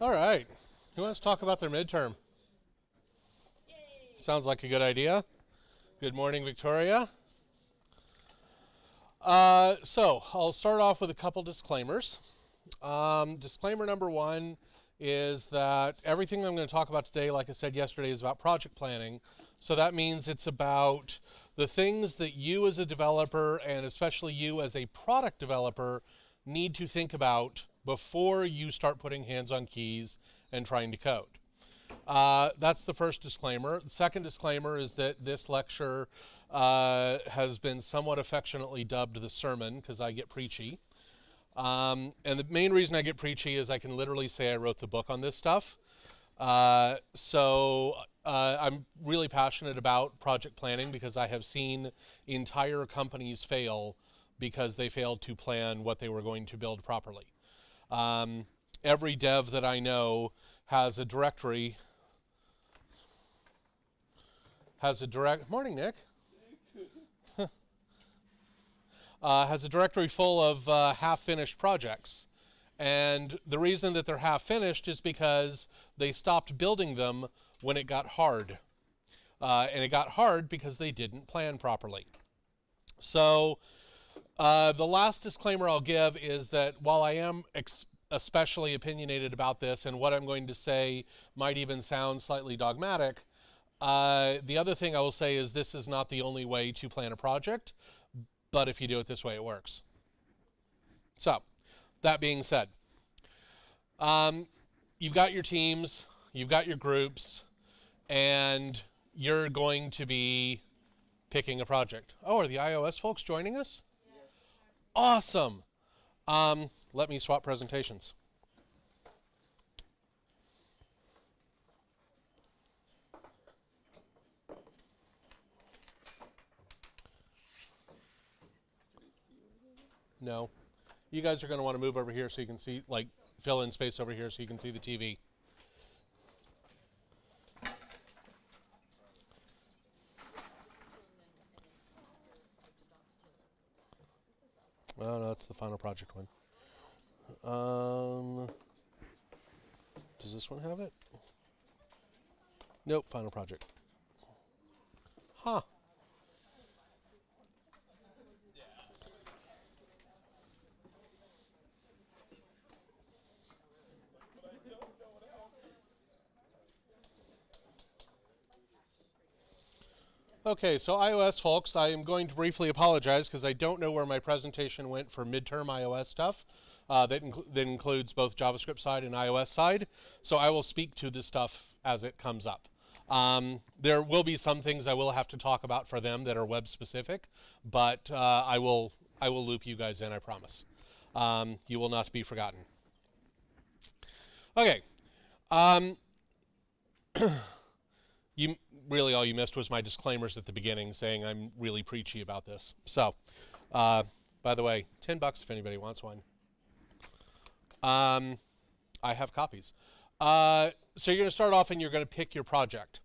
All right. Who wants to talk about their midterm? Yay. Sounds like a good idea. Good morning, Victoria. So I'll start off with a couple disclaimers. Disclaimer number one is that everything I'm going to talk about today, like I said yesterday, is about project planning. So that means it's about the things that you as a developer, and especially you as a product developer, need to think about before you start putting hands on keys and trying to code. That's the first disclaimer. The second disclaimer is that this lecture has been somewhat affectionately dubbed the sermon because I get preachy. And the main reason I get preachy is I can literally say I wrote the book on this stuff. So I'm really passionate about project planning because I have seen entire companies fail because they failed to plan what they were going to build properly. Every dev that I know has a directory, morning, Nick. Has a directory full of half-finished projects. And the reason that they're half-finished is because they stopped building them when it got hard. And it got hard because they didn't plan properly. So the last disclaimer I'll give is that while I am especially opinionated about this, and what I'm going to say might even sound slightly dogmatic, the other thing I will say is this is not the only way to plan a project, but if you do it this way, it works. So, that being said, you've got your teams, you've got your groups, and you're going to be picking a project. Oh, are the iOS folks joining us? Yes. Awesome. Let me swap presentations. No. You guys are going to want to move over here so you can see, like, fill in space over here so you can see the TV. Oh, no, that's the final project one. Does this one have it? Nope, final project. Huh. Okay, so iOS folks, I am going to briefly apologize because I don't know where my presentation went for midterm iOS stuff. That includes both JavaScript side and iOS side. So I will speak to this stuff as it comes up. There will be some things I will have to talk about for them that are web specific, but I will loop you guys in, I promise. You will not be forgotten. Okay. Really all you missed was my disclaimers at the beginning saying I'm really preachy about this. So, by the way, $10 if anybody wants one. I have copies. So you're going to start off and you're going to pick your project.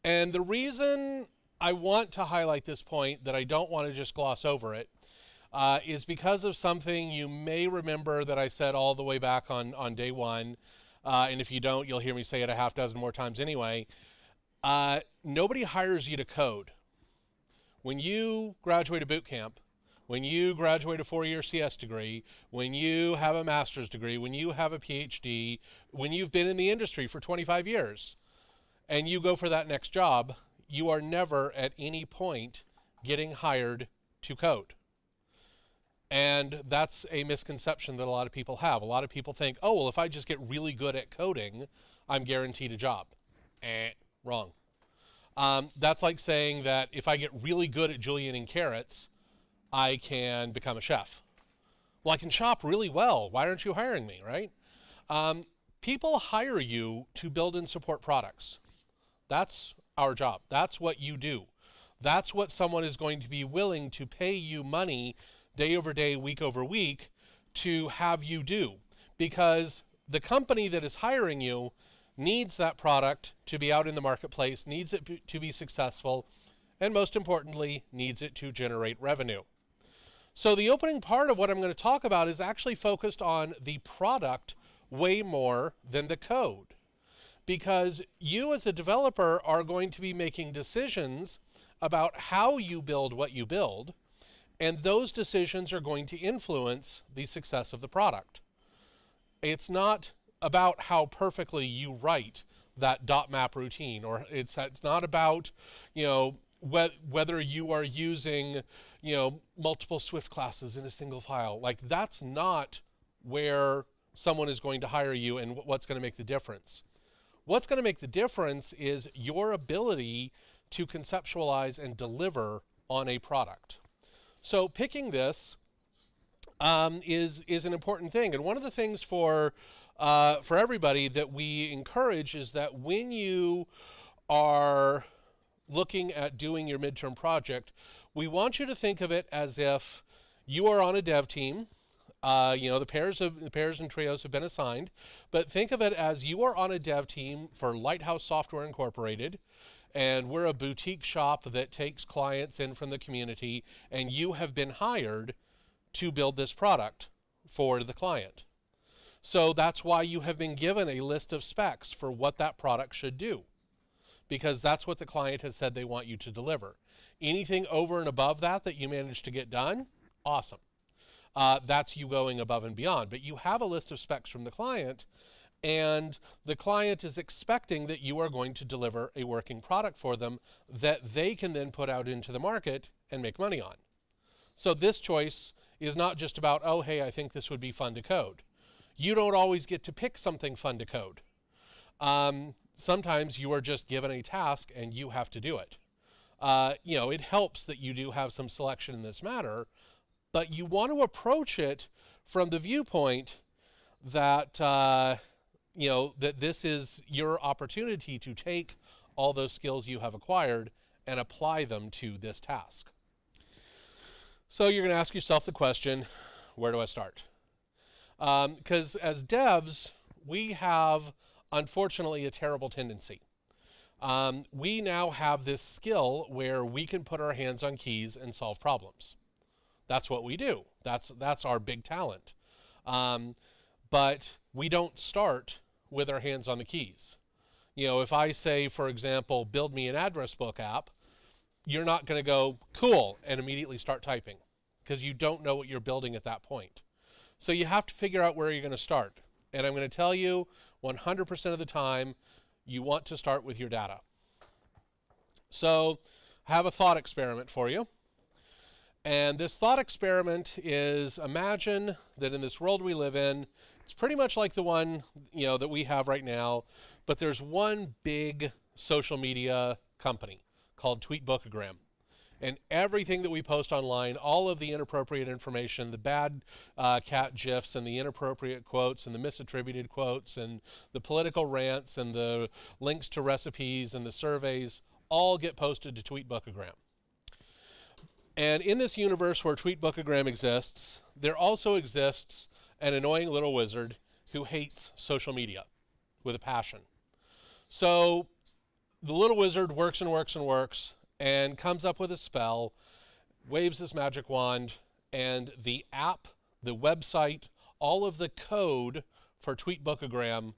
And the reason I want to highlight this point, that I don't want to just gloss over it, is because of something you may remember that I said all the way back on day one. And if you don't, you'll hear me say it a half dozen more times anyway. Nobody hires you to code. When you graduate a boot camp, when you graduate a 4-year CS degree, when you have a master's degree, when you have a PhD, when you've been in the industry for 25 years, and you go for that next job, you are never at any point getting hired to code. And that's a misconception that a lot of people have. A lot of people think, oh, well, if I just get really good at coding, I'm guaranteed a job. Wrong. That's like saying that if I get really good at julienning carrots, I can become a chef. Well, I can chop really well. Why aren't you hiring me, right? People hire you to build and support products. That's our job. That's what you do. That's what someone is going to be willing to pay you money day over day, week over week to have you do. Because the company that is hiring you needs that product to be out in the marketplace, needs it to be successful, and most importantly, needs it to generate revenue. So the opening part of what I'm going to talk about is actually focused on the product way more than the code, because you as a developer are going to be making decisions about how you build what you build, and those decisions are going to influence the success of the product. It's not about how perfectly you write that dot map routine, or it's not about, you know, whether you are using, you know, multiple Swift classes in a single file. Like, that's not where someone is going to hire you and what's going to make the difference. What's going to make the difference is your ability to conceptualize and deliver on a product. So picking this is an important thing. And one of the things for everybody that we encourage is that when you are looking at doing your midterm project, we want you to think of it as if you are on a dev team. You know, the pairs and trios have been assigned, but think of it as you are on a dev team for Lighthouse Software Incorporated, and we're a boutique shop that takes clients in from the community, and you have been hired to build this product for the client. So that's why you have been given a list of specs for what that product should do, because that's what the client has said they want you to deliver. Anything over and above that that you manage to get done, awesome. That's you going above and beyond. But you have a list of specs from the client, and the client is expecting that you are going to deliver a working product for them that they can then put out into the market and make money on. So this choice is not just about, oh, hey, I think this would be fun to code. You don't always get to pick something fun to code. Sometimes you are just given a task and you have to do it. You know, it helps that you do have some selection in this matter, but you want to approach it from the viewpoint that, you know, that this is your opportunity to take all those skills you have acquired and apply them to this task. So you're going to ask yourself the question, where do I start? Because as devs, we have, unfortunately, a terrible tendency. We now have this skill where we can put our hands on keys and solve problems. That's what we do. That's our big talent. But we don't start with our hands on the keys. You know, if I say, for example, build me an address book app, you're not going to go, cool, and immediately start typing, because you don't know what you're building at that point. So you have to figure out where you're going to start. And I'm going to tell you 100% of the time, you want to start with your data. So I have a thought experiment for you. And this thought experiment is, imagine that in this world we live in, it's pretty much like the one, you know, that we have right now, but there's one big social media company called Tweetbookagram. And everything that we post online, all of the inappropriate information, the bad cat gifs and the inappropriate quotes and the misattributed quotes and the political rants and the links to recipes and the surveys all get posted to Tweetbookagram. And in this universe where Tweetbookagram exists, there also exists an annoying little wizard who hates social media with a passion. So the little wizard works and works and works and comes up with a spell, waves his magic wand, and the app, the website, all of the code for Tweetbookagram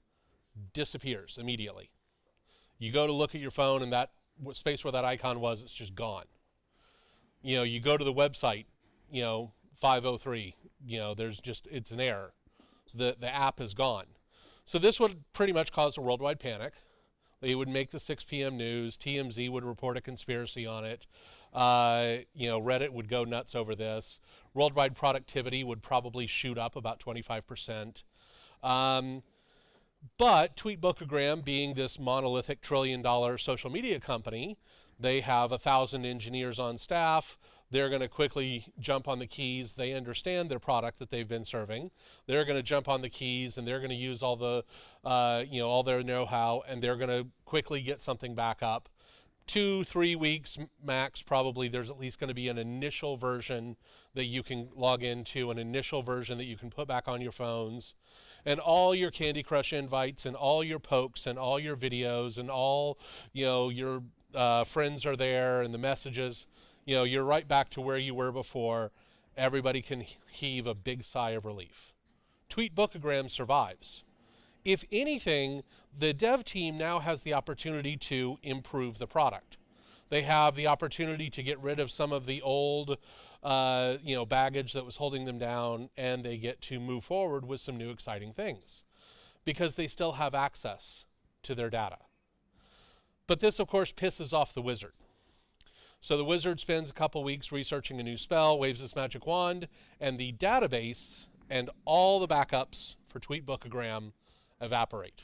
disappears immediately. You go to look at your phone, and that space where that icon was, it's just gone. You know, you go to the website, you know, 503, you know, there's just, it's an error. The app is gone. So this would pretty much cause a worldwide panic. They would make the 6 p.m. news. TMZ would report a conspiracy on it. You know, Reddit would go nuts over this. Worldwide productivity would probably shoot up about 25%. But Tweetbookagram, being this monolithic trillion-dollar social media company, they have 1,000 engineers on staff. They're going to quickly jump on the keys. They understand their product that they've been serving. They're going to jump on the keys, and they're going to use all the, you know, all their know-how, and they're going to quickly get something back up. 2-3 weeks max, probably. There's at least going to be an initial version that you can log into, an initial version that you can put back on your phones, and all your Candy Crush invites, and all your pokes, and all your videos, and all, you know, your friends are there, and the messages. You know, you're right back to where you were before. Everybody can heave a big sigh of relief. Tweetbookagram survives. If anything, the dev team now has the opportunity to improve the product. They have the opportunity to get rid of some of the old baggage that was holding them down, and they get to move forward with some new exciting things because they still have access to their data. But this, of course, pisses off the wizard. So the wizard spends a couple weeks researching a new spell, waves his magic wand, and the database and all the backups for Tweetbookagram evaporate.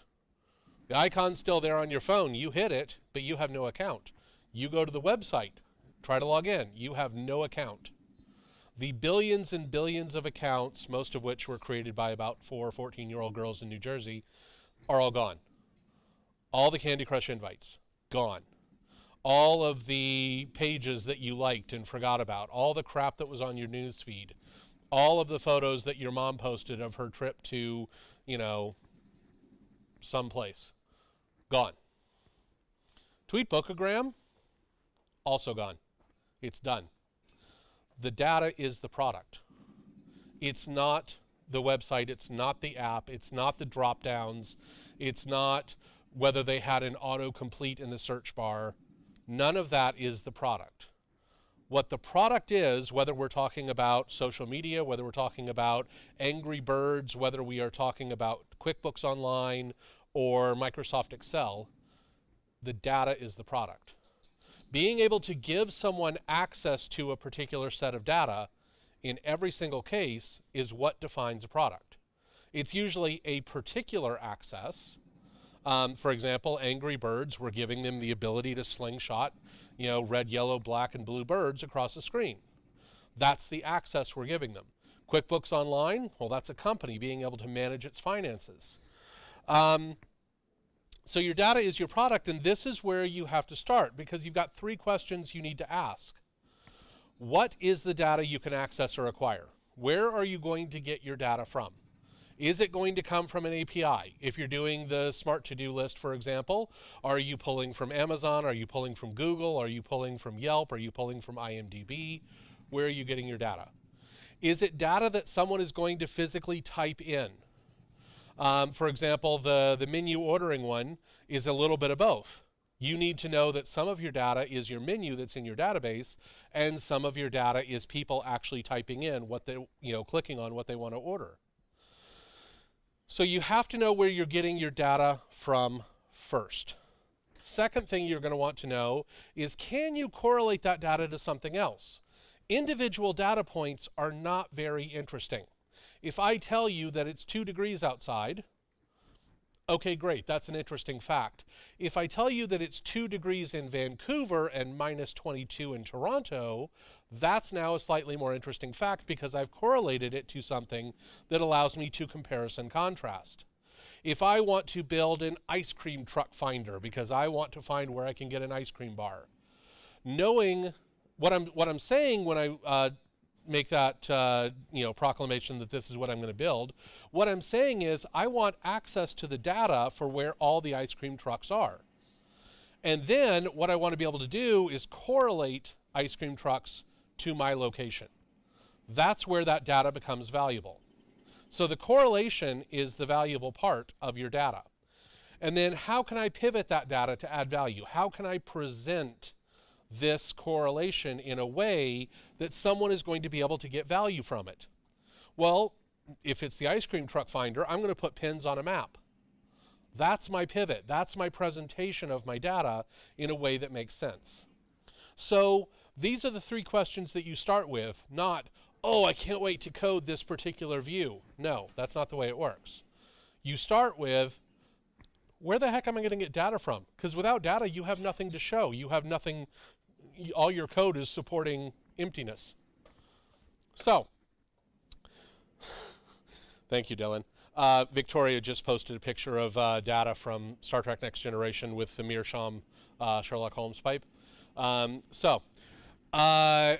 The icon's still there on your phone. You hit it, but you have no account. You go to the website, try to log in. You have no account. The billions and billions of accounts, most of which were created by about 4 14-year-old girls in New Jersey, are all gone. All the Candy Crush invites, gone. All of the pages that you liked and forgot about, all the crap that was on your news feed, all of the photos that your mom posted of her trip to, someplace, gone. Tweetbookagram, also gone. It's done. The data is the product. It's not the website, it's not the app, it's not the drop downs, it's not whether they had an autocomplete in the search bar. None of that is the product. What the product is, whether we're talking about social media, whether we're talking about Angry Birds, whether we are talking about QuickBooks Online or Microsoft Excel, the data is the product. Being able to give someone access to a particular set of data in every single case is what defines a product. It's usually a particular access. For example, Angry Birds, we're giving them the ability to slingshot, red, yellow, black, and blue birds across the screen. That's the access we're giving them. QuickBooks Online, well, that's a company being able to manage its finances. So your data is your product, and this is where you have to start because you've got 3 questions you need to ask. What is the data you can access or acquire? Where are you going to get your data from? Is it going to come from an API? If you're doing the smart to-do list, for example, are you pulling from Amazon? Are you pulling from Google? Are you pulling from Yelp? Are you pulling from IMDb? Where are you getting your data? Is it data that someone is going to physically type in? For example, the menu ordering one is a little bit of both. You need to know that some of your data is your menu that's in your database, and some of your data is people actually typing in what they, clicking on what they want to order. So you have to know where you're getting your data from first. Second thing you're going to want to know is, can you correlate that data to something else? Individual data points are not very interesting. If I tell you that it's 2 degrees outside, okay, great, that's an interesting fact. If I tell you that it's 2 degrees in Vancouver and minus 22 in Toronto, that's now a slightly more interesting fact because I've correlated it to something that allows me to comparison contrast. If I want to build an ice cream truck finder because I want to find where I can get an ice cream bar, knowing what I'm saying when I make that proclamation that this is what I'm going to build, what I'm saying is I want access to the data for where all the ice cream trucks are. And then what I want to be able to do is correlate ice cream trucks to my location. That's where that data becomes valuable. So the correlation is the valuable part of your data. And then how can I pivot that data to add value? How can I present this correlation in a way that someone is going to be able to get value from it? Well, if it's the ice cream truck finder, I'm going to put pins on a map. That's my pivot. That's my presentation of my data in a way that makes sense. So these are the 3 questions that you start with, not, oh, I can't wait to code this particular view. No, that's not the way it works. You start with, where the heck am I going to get data from? Because without data, you have nothing to show. You have nothing, all your code is supporting emptiness. So, thank you, Dylan. Victoria just posted a picture of data from Star Trek Next Generation with the Meerschaum Sherlock Holmes pipe.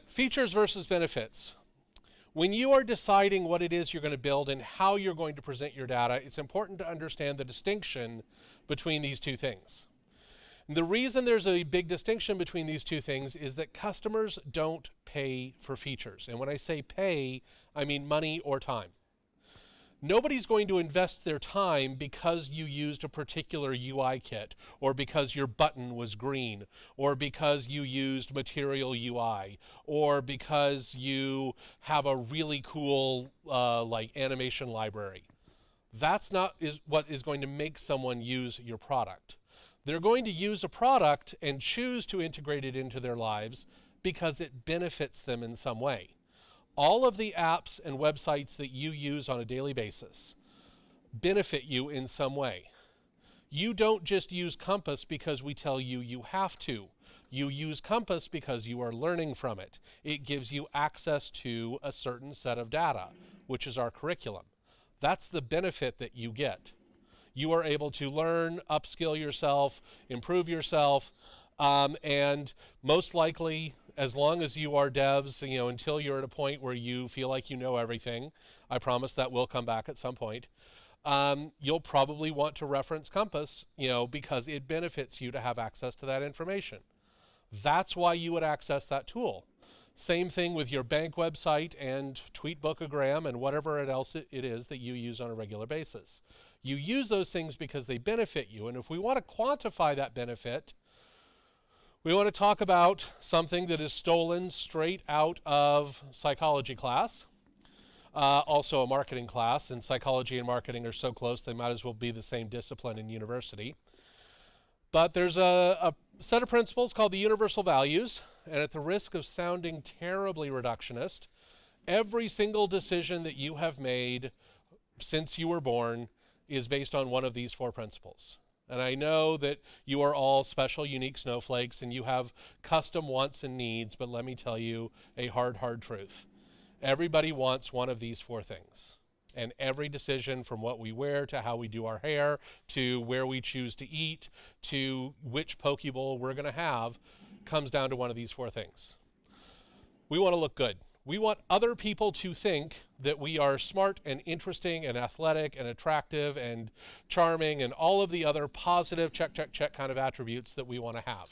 Features versus benefits. When you are deciding what it is you're going to build and how you're going to present your data, it's important to understand the distinction between these 2 things. The reason there's a big distinction between these 2 things is that customers don't pay for features. And when I say pay, I mean money or time. Nobody's going to invest their time because you used a particular UI kit, or because your button was green, or because you used Material UI, or because you have a really cool like animation library. That's not what is going to make someone use your product. They're going to use a product and choose to integrate it into their lives because it benefits them in some way. All of the apps and websites that you use on a daily basis benefit you in some way. You don't just use Compass because we tell you you have to. You use Compass because you are learning from it. It gives you access to a certain set of data, which is our curriculum. That's the benefit that you get. You are able to learn, upskill yourself, improve yourself, and most likely, as long as you are devs, until you're at a point where you feel like you know everything, I promise that will come back at some point, you'll probably want to reference Compass, because it benefits you to have access to that information. That's why you would access that tool. Same thing with your bank website and Tweetbookagram and whatever else it is that you use on a regular basis. You use those things because they benefit you, and if we want to quantify that benefit, we want to talk about something that is stolen straight out of psychology class, also a marketing class, and psychology and marketing are so close they might as well be the same discipline in university. But there's a set of principles called the universal values, and at the risk of sounding terribly reductionist, every single decision that you have made since you were born is based on one of these 4 principles. And I know that you are all special, unique snowflakes, and you have custom wants and needs, but let me tell you a hard, hard truth. Everybody wants one of these 4 things. And every decision, from what we wear to how we do our hair, to where we choose to eat, to which poke bowl we're going to have, comes down to one of these 4 things. We want to look good. We want other people to think that we are smart and interesting and athletic and attractive and charming and all of the other positive check, check, check kind of attributes that we want to have.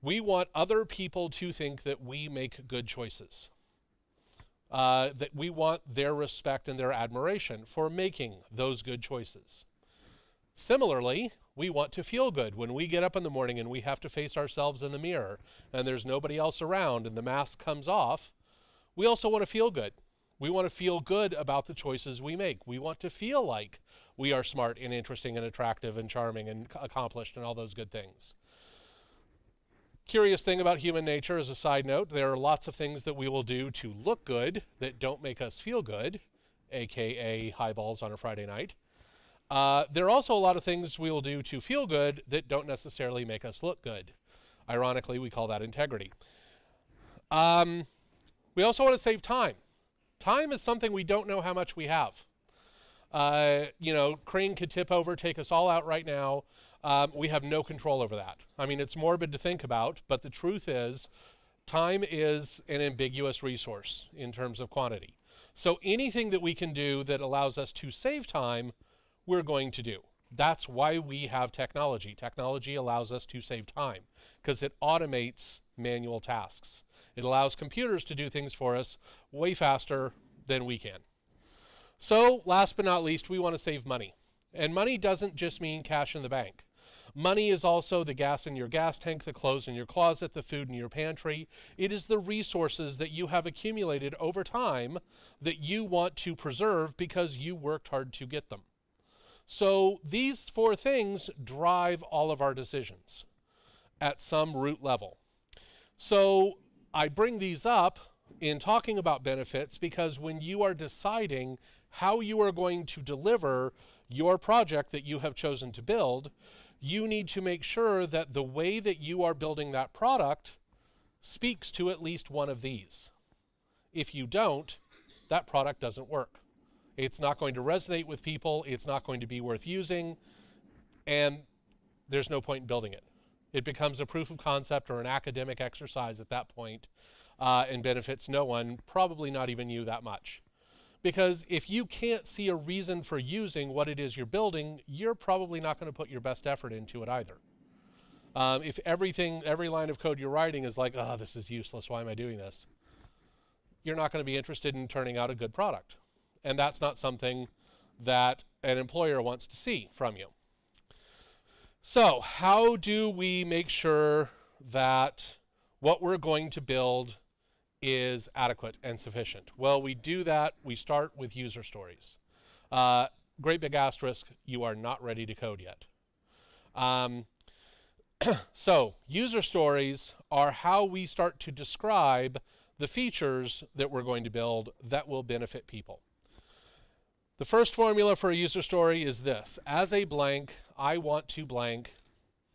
We want other people to think that we make good choices. That we want their respect and their admiration for making those good choices. Similarly, we want to feel good when we get up in the morning and we have to face ourselves in the mirror and there's nobody else around and the mask comes off. We also want to feel good. We want to feel good about the choices we make. We want to feel like we are smart and interesting and attractive and charming and accomplished and all those good things. Curious thing about human nature, as a side note, there are lots of things that we will do to look good that don't make us feel good, aka highballs on a Friday night. There are also a lot of things we will do to feel good that don't necessarily make us look good. Ironically, we call that integrity. We also want to save time. Time is something we don't know how much we have. Crane could tip over, take us all out right now. We have no control over that. I mean, it's morbid to think about, but the truth is, time is an ambiguous resource in terms of quantity. So anything that we can do that allows us to save time, we're going to do. That's why we have technology. Technology allows us to save time because it automates manual tasks. It allows computers to do things for us way faster than we can. So last but not least, we want to save money. And money doesn't just mean cash in the bank. Money is also the gas in your gas tank, the clothes in your closet, the food in your pantry. It is the resources that you have accumulated over time that you want to preserve because you worked hard to get them. So these 4 things drive all of our decisions at some root level. So I bring these up in talking about benefits because when you are deciding how you are going to deliver your project that you have chosen to build, you need to make sure that the way that you are building that product speaks to at least one of these. If you don't, that product doesn't work. It's not going to resonate with people, it's not going to be worth using, and there's no point in building it. It becomes a proof of concept or an academic exercise at that point, and benefits no one, probably not even you, that much. Because if you can't see a reason for using what it is you're building, you're probably not going to put your best effort into it either. If every line of code you're writing is like, oh, this is useless, why am I doing this? You're not going to be interested in turning out a good product. And that's not something that an employer wants to see from you. So how do we make sure that what we're going to build is adequate and sufficient? Well, we do that. We start with user stories. Great big asterisk, you are not ready to code yet. So user stories are how we start to describe the features that we're going to build that will benefit people. The first formula for a user story is this: as a blank, I want to blank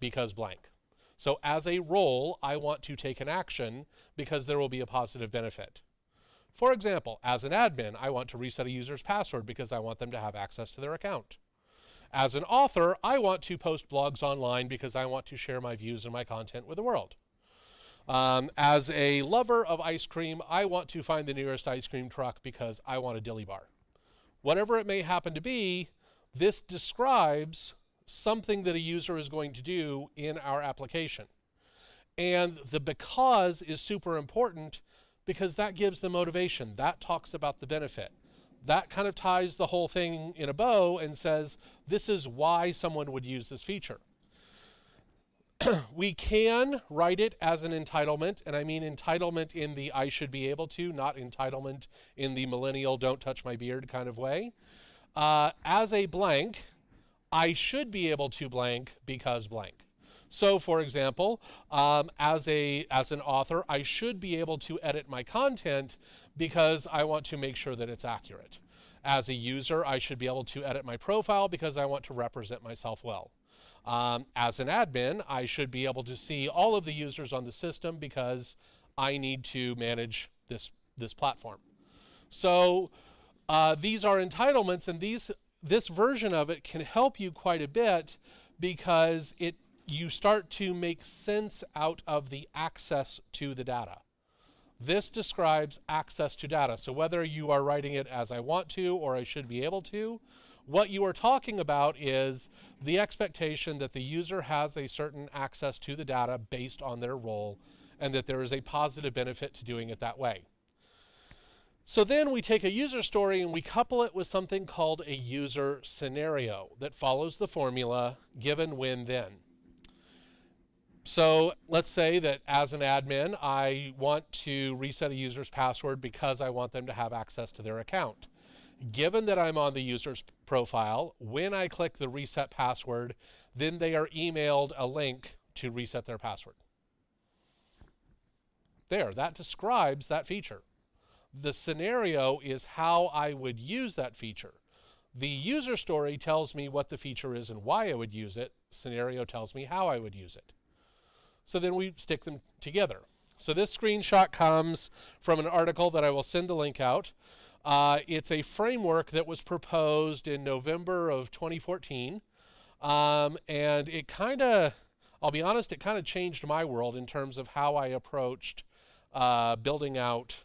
because blank. So as a role, I want to take an action because there will be a positive benefit. For example, as an admin, I want to reset a user's password because I want them to have access to their account. As an author, I want to post blogs online because I want to share my views and my content with the world. As a lover of ice cream, I want to find the nearest ice cream truck because I want a dilly bar. Whatever it may happen to be, this describes something that a user is going to do in our application. And the because is super important because that gives the motivation. That talks about the benefit. That kind of ties the whole thing in a bow and says, this is why someone would use this feature. We can write it as an entitlement, and I mean entitlement in the I should be able to, not entitlement in the millennial don't touch my beard kind of way. As a blank, I should be able to blank because blank. So for example, as an author, I should be able to edit my content because I want to make sure that it's accurate. As a user, I should be able to edit my profile because I want to represent myself well. As an admin, I should be able to see all of the users on the system because I need to manage this platform. So these are entitlements, and this version of it can help you quite a bit because you start to make sense out of the access to the data. This describes access to data. So whether you are writing it as I want to or I should be able to, what you are talking about is the expectation that the user has a certain access to the data based on their role and that there is a positive benefit to doing it that way. So then we take a user story and we couple it with something called a user scenario that follows the formula given, when, then. So let's say that as an admin, I want to reset a user's password because I want them to have access to their account. Given that I'm on the user's profile, when I click the reset password, then they are emailed a link to reset their password. There, that describes that feature. The scenario is how I would use that feature. The user story tells me what the feature is and why I would use it. Scenario tells me how I would use it. So then we stick them together. So this screenshot comes from an article that I will send the link out. It's a framework that was proposed in November of 2014. And it kind of, I'll be honest, it kind of changed my world in terms of how I approached building out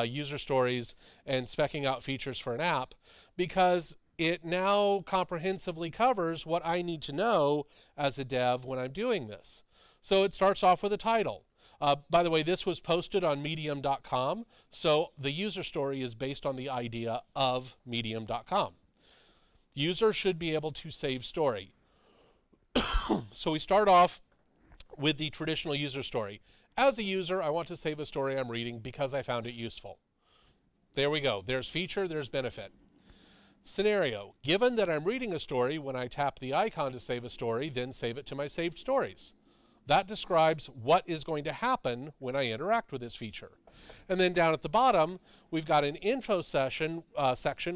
user stories and speccing out features for an app, because it now comprehensively covers what I need to know as a dev when I'm doing this. So it starts off with a title. By the way, this was posted on medium.com, so the user story is based on the idea of medium.com. User should be able to save story. So we start off with the traditional user story. As a user, I want to save a story I'm reading because I found it useful. There we go. There's feature, there's benefit. Scenario: given that I'm reading a story, when I tap the icon to save a story, then save it to my saved stories. That describes what is going to happen when I interact with this feature. And then down at the bottom, we've got an info section,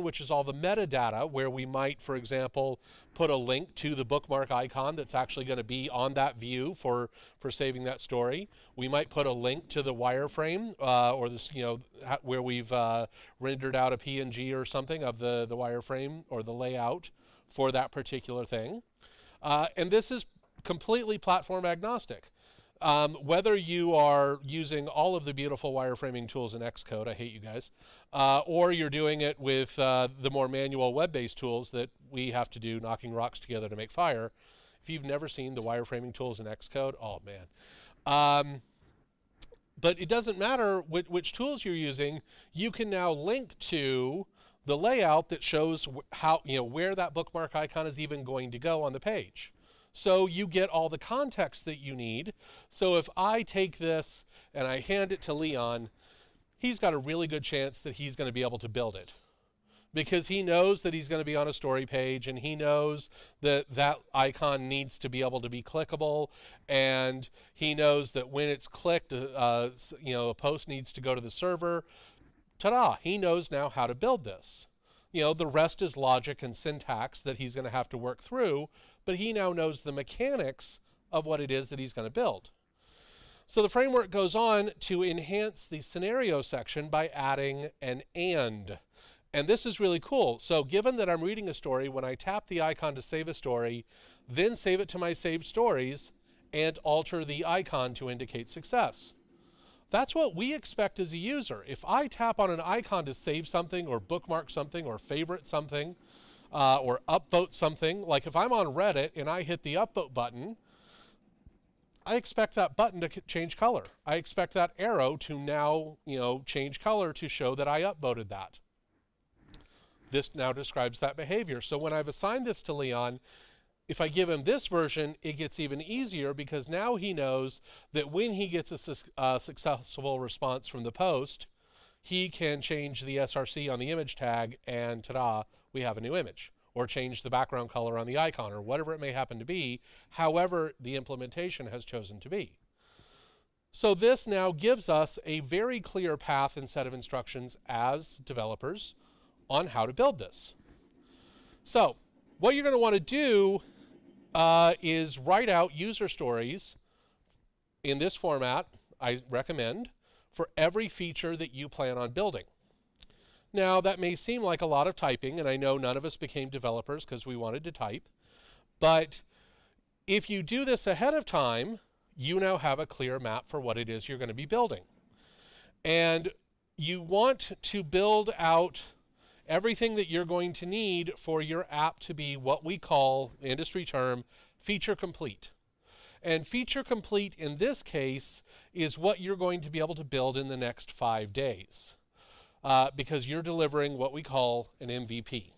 which is all the metadata, where we might, for example, put a link to the bookmark icon that's actually going to be on that view for saving that story. We might put a link to the wireframe, or this, where we've rendered out a PNG or something of the wireframe or the layout for that particular thing. And this is completely platform agnostic. Whether you are using all of the beautiful wireframing tools in Xcode, I hate you guys, or you're doing it with the more manual web-based tools that we have to do, knocking rocks together to make fire. If you've never seen the wireframing tools in Xcode, oh man. But it doesn't matter which tools you're using, you can now link to the layout that shows how, where that bookmark icon is even going to go on the page. So you get all the context that you need. So if I take this and I hand it to Leon, he's got a really good chance that he's going to be able to build it, because he knows that he's going to be on a story page, and he knows that that icon needs to be able to be clickable, and he knows that when it's clicked, a post needs to go to the server. Ta-da! He knows now how to build this. The rest is logic and syntax that he's going to have to work through, but he now knows the mechanics of what it is that he's going to build. So the framework goes on to enhance the scenario section by adding an and. And this is really cool. So given that I'm reading a story, when I tap the icon to save a story, then save it to my saved stories, and alter the icon to indicate success. That's what we expect as a user. If I tap on an icon to save something or bookmark something or favorite something or upvote something, like if I'm on Reddit and I hit the upvote button, I expect that button to change color. I expect that arrow to now, change color to show that I upvoted that. This now describes that behavior. So when I've assigned this to Leon, if I give him this version, it gets even easier, because now he knows that when he gets a successful response from the post, he can change the SRC on the image tag, and ta-da, we have a new image. Or change the background color on the icon, or whatever it may happen to be, however the implementation has chosen to be. So this now gives us a very clear path and set of instructions as developers on how to build this. So what you're going to want to do is write out user stories in this format, I recommend, for every feature that you plan on building. Now, that may seem like a lot of typing, and I know none of us became developers because we wanted to type, but if you do this ahead of time, you now have a clear map for what it is you're going to be building. And you want to build out everything that you're going to need for your app to be what we call, industry term, feature complete. And feature complete in this case is what you're going to be able to build in the next 5 days, because you're delivering what we call an MVP.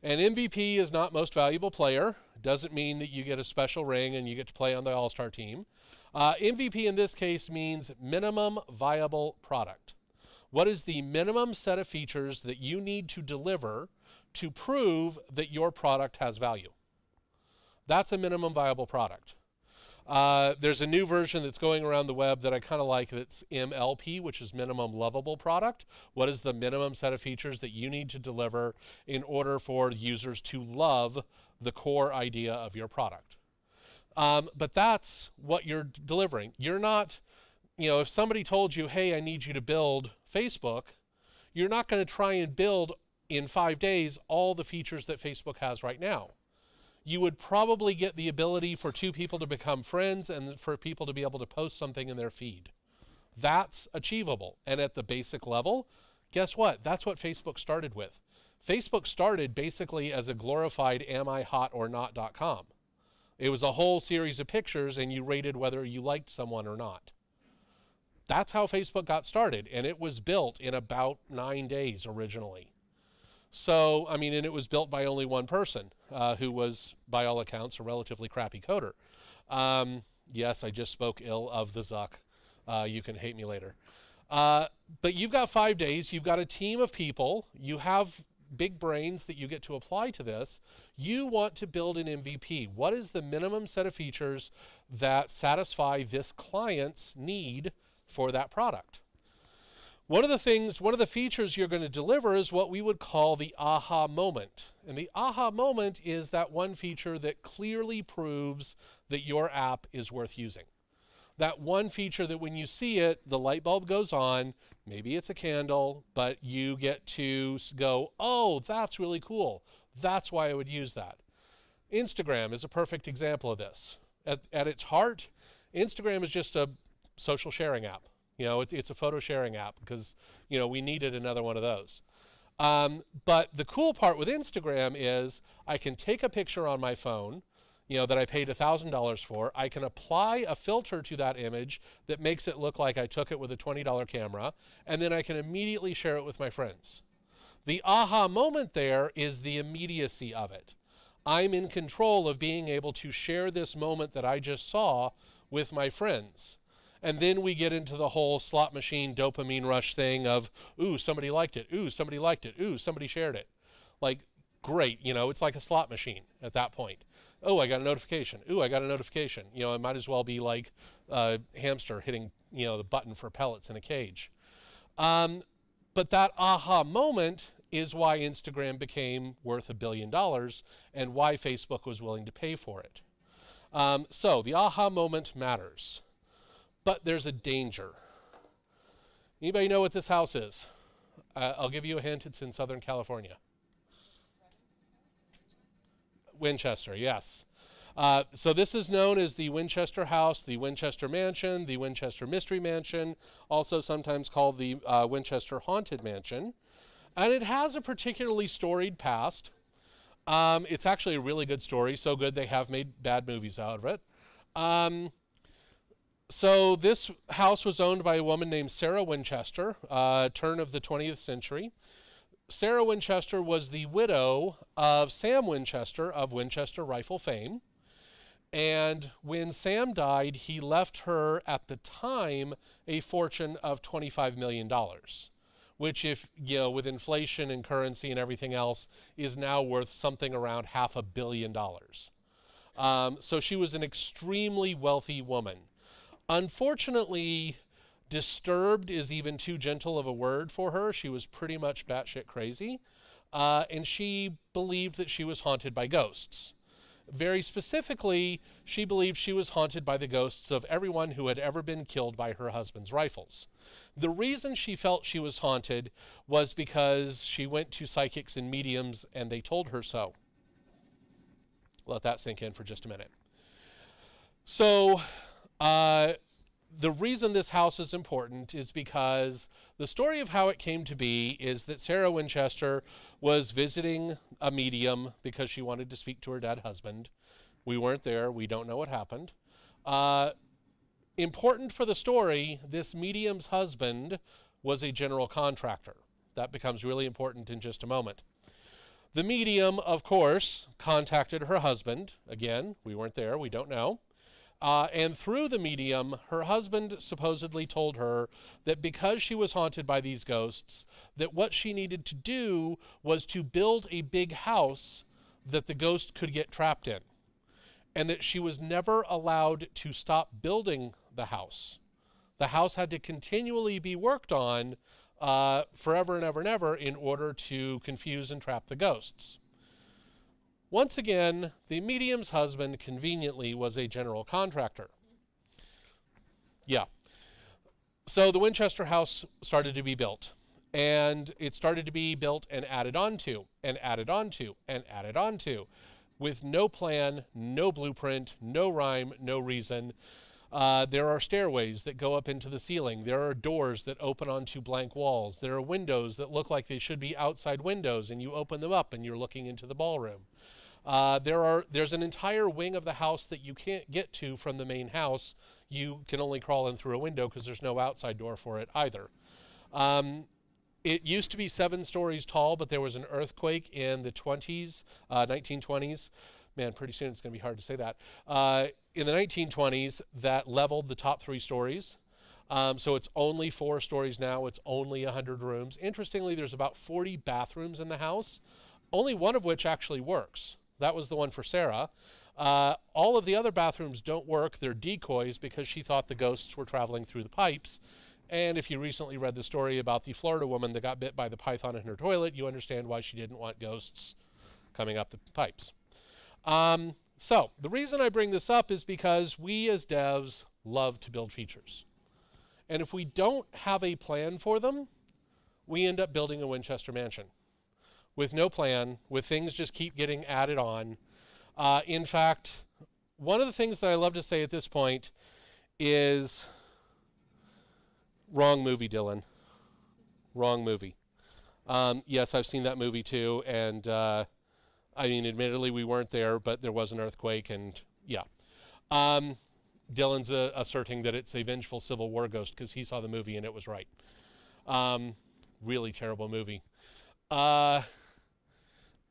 An MVP is not most valuable player. It doesn't mean that you get a special ring and you get to play on the all-star team. MVP in this case means minimum viable product. What is the minimum set of features that you need to deliver to prove that your product has value? That's a minimum viable product. There's a new version that's going around the web that I kind of like, that's MLP, which is minimum lovable product. What is the minimum set of features that you need to deliver in order for users to love the core idea of your product? But that's what you're delivering. You're not, if somebody told you, hey, I need you to build Facebook, you're not going to try and build in 5 days all the features that Facebook has right now. You would probably get the ability for 2 people to become friends and for people to be able to post something in their feed. That's achievable. And at the basic level, guess what? That's what Facebook started with. Facebook started basically as a glorified amihotornot.com. It was a whole series of pictures, and you rated whether you liked someone or not. That's how Facebook got started, and it was built in about 9 days originally. So, and it was built by only one person, who was, by all accounts, a relatively crappy coder. Yes, I just spoke ill of the Zuck. You can hate me later. But you've got 5 days. You've got a team of people. You have big brains that you get to apply to this. You want to build an MVP. What is the minimum set of features that satisfy this client's need for that product? One of the features you're going to deliver is what we would call the aha moment. And the aha moment is that one feature that clearly proves that your app is worth using. That one feature that when you see it, the light bulb goes on. Maybe it's a candle, but you get to go, oh, that's really cool. That's why I would use that. Instagram is a perfect example of this. At its heart, Instagram is just a social sharing app. It's a photo sharing app because, we needed another one of those. But the cool part with Instagram is I can take a picture on my phone, that I paid $1,000 for. I can apply a filter to that image that makes it look like I took it with a $20 camera, and then I can immediately share it with my friends. The aha moment there is the immediacy of it. I'm in control of being able to share this moment that I just saw with my friends. And then we get into the whole slot machine dopamine rush thing of, ooh, somebody liked it. Ooh, somebody liked it. Ooh, somebody shared it. Like, great, it's like a slot machine at that point. Oh, I got a notification. Ooh, I got a notification. It might as well be like a hamster hitting, the button for pellets in a cage. But that aha moment is why Instagram became worth $1 billion and why Facebook was willing to pay for it. So the aha moment matters. But there's a danger. Anybody know what this house is? I'll give you a hint. It's in Southern California. Winchester, yes. So this is known as the Winchester House, the Winchester Mansion, the Winchester Mystery Mansion, also sometimes called the Winchester Haunted Mansion. And it has a particularly storied past. It's actually a really good story, so good they have made bad movies out of it. So this house was owned by a woman named Sarah Winchester, turn of the 20th century. Sarah Winchester was the widow of Sam Winchester of Winchester rifle fame. And when Sam died, he left her at the time a fortune of $25 million, which if, with inflation and currency and everything else, is now worth something around $500 million. So she was an extremely wealthy woman. Unfortunately, disturbed is even too gentle of a word for her. She was pretty much batshit crazy, and she believed that she was haunted by ghosts. Very specifically, she believed she was haunted by the ghosts of everyone who had ever been killed by her husband's rifles. The reason she felt she was haunted was because she went to psychics and mediums and they told her so. Let that sink in for just a minute. So, the reason this house is important is because the story of how it came to be is that Sarah Winchester was visiting a medium because she wanted to speak to her dead husband. We weren't there. We don't know what happened. Important for the story, this medium's husband was a general contractor. That becomes really important in just a moment. The medium, of course, contacted her husband. Again, we weren't there. We don't know. And through the medium, her husband supposedly told her that because she was haunted by these ghosts, that what she needed to do was to build a big house that the ghost could get trapped in, and that she was never allowed to stop building the house. The house had to continually be worked on forever and ever and ever in order to confuse and trap the ghosts. Once again, the medium's husband conveniently was a general contractor. Yeah. So the Winchester house started to be built. And it started to be built and added on to, and added on to, and added on to, with no plan, no blueprint, no rhyme, no reason. There are stairways that go up into the ceiling. There are doors that open onto blank walls. There are windows that look like they should be outside windows, and you open them up and you're looking into the ballroom. There's an entire wing of the house that you can't get to from the main house. You can only crawl in through a window because there's no outside door for it either. It used to be 7 stories tall, but there was an earthquake in the 1920s. Man, pretty soon it's going to be hard to say that. In the 1920s, that leveled the top 3 stories. So it's only 4 stories now. It's only 100 rooms. Interestingly, there's about 40 bathrooms in the house, only one of which actually works. That was the one for Sarah. All of the other bathrooms don't work. They're decoys because she thought the ghosts were traveling through the pipes. And if you recently read the story about the Florida woman that got bit by the python in her toilet, you understand why she didn't want ghosts coming up the pipes. So the reason I bring this up is because we as devs love to build features. And if we don't have a plan for them, we end up building a Winchester mansion with no plan, with things just keep getting added on. In fact, one of the things that I love to say at this point is, wrong movie, Dylan. Wrong movie. Yes, I've seen that movie too, and I mean, admittedly, we weren't there, but there was an earthquake, and yeah. Dylan's asserting that it's a vengeful Civil War ghost because he saw the movie and it was right. Really terrible movie. Uh,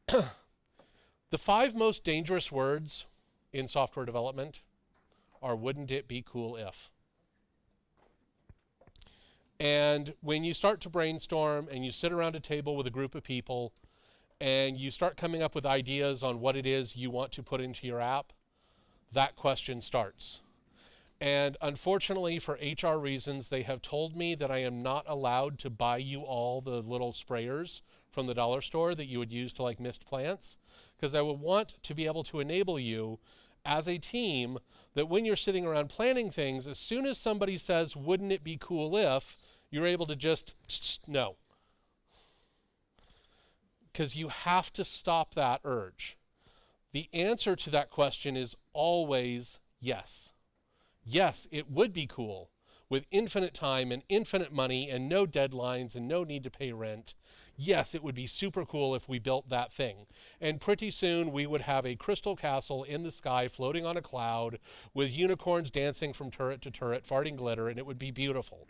the 5 most dangerous words in software development are "wouldn't it be cool if?" And when you start to brainstorm and you sit around a table with a group of people and you start coming up with ideas on what it is you want to put into your app, that question starts. And unfortunately, for HR reasons, they have told me that I am not allowed to buy you all the little sprayers from the dollar store that you would use to like mist plants, because I would want to be able to enable you as a team that when you're sitting around planning things, as soon as somebody says, "wouldn't it be cool if," you're able to just no. Because you have to stop that urge. The answer to that question is always yes. Yes, it would be cool with infinite time and infinite money and no deadlines and no need to pay rent. Yes, it would be super cool if we built that thing. And pretty soon we would have a crystal castle in the sky floating on a cloud with unicorns dancing from turret to turret, farting glitter, and it would be beautiful.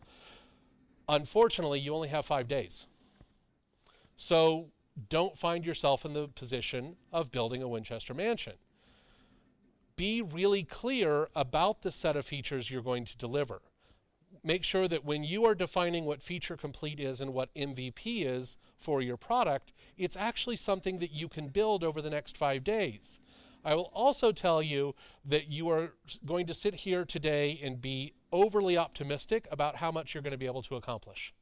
Unfortunately, you only have 5 days. So don't find yourself in the position of building a Winchester mansion. Be really clear about the set of features you're going to deliver. Make sure that when you are defining what feature complete is and what MVP is for your product, it's actually something that you can build over the next 5 days. I will also tell you that you are going to sit here today and be overly optimistic about how much you're going to be able to accomplish.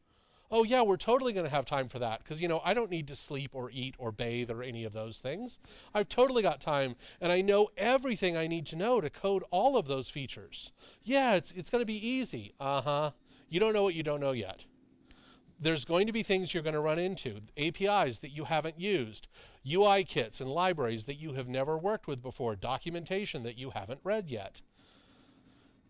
Oh yeah, we're totally going to have time for that because, I don't need to sleep or eat or bathe or any of those things. I've totally got time and I know everything I need to know to code all of those features. Yeah, it's going to be easy. You don't know what you don't know yet. There's going to be things you're going to run into, APIs that you haven't used, UI kits and libraries that you have never worked with before, documentation that you haven't read yet.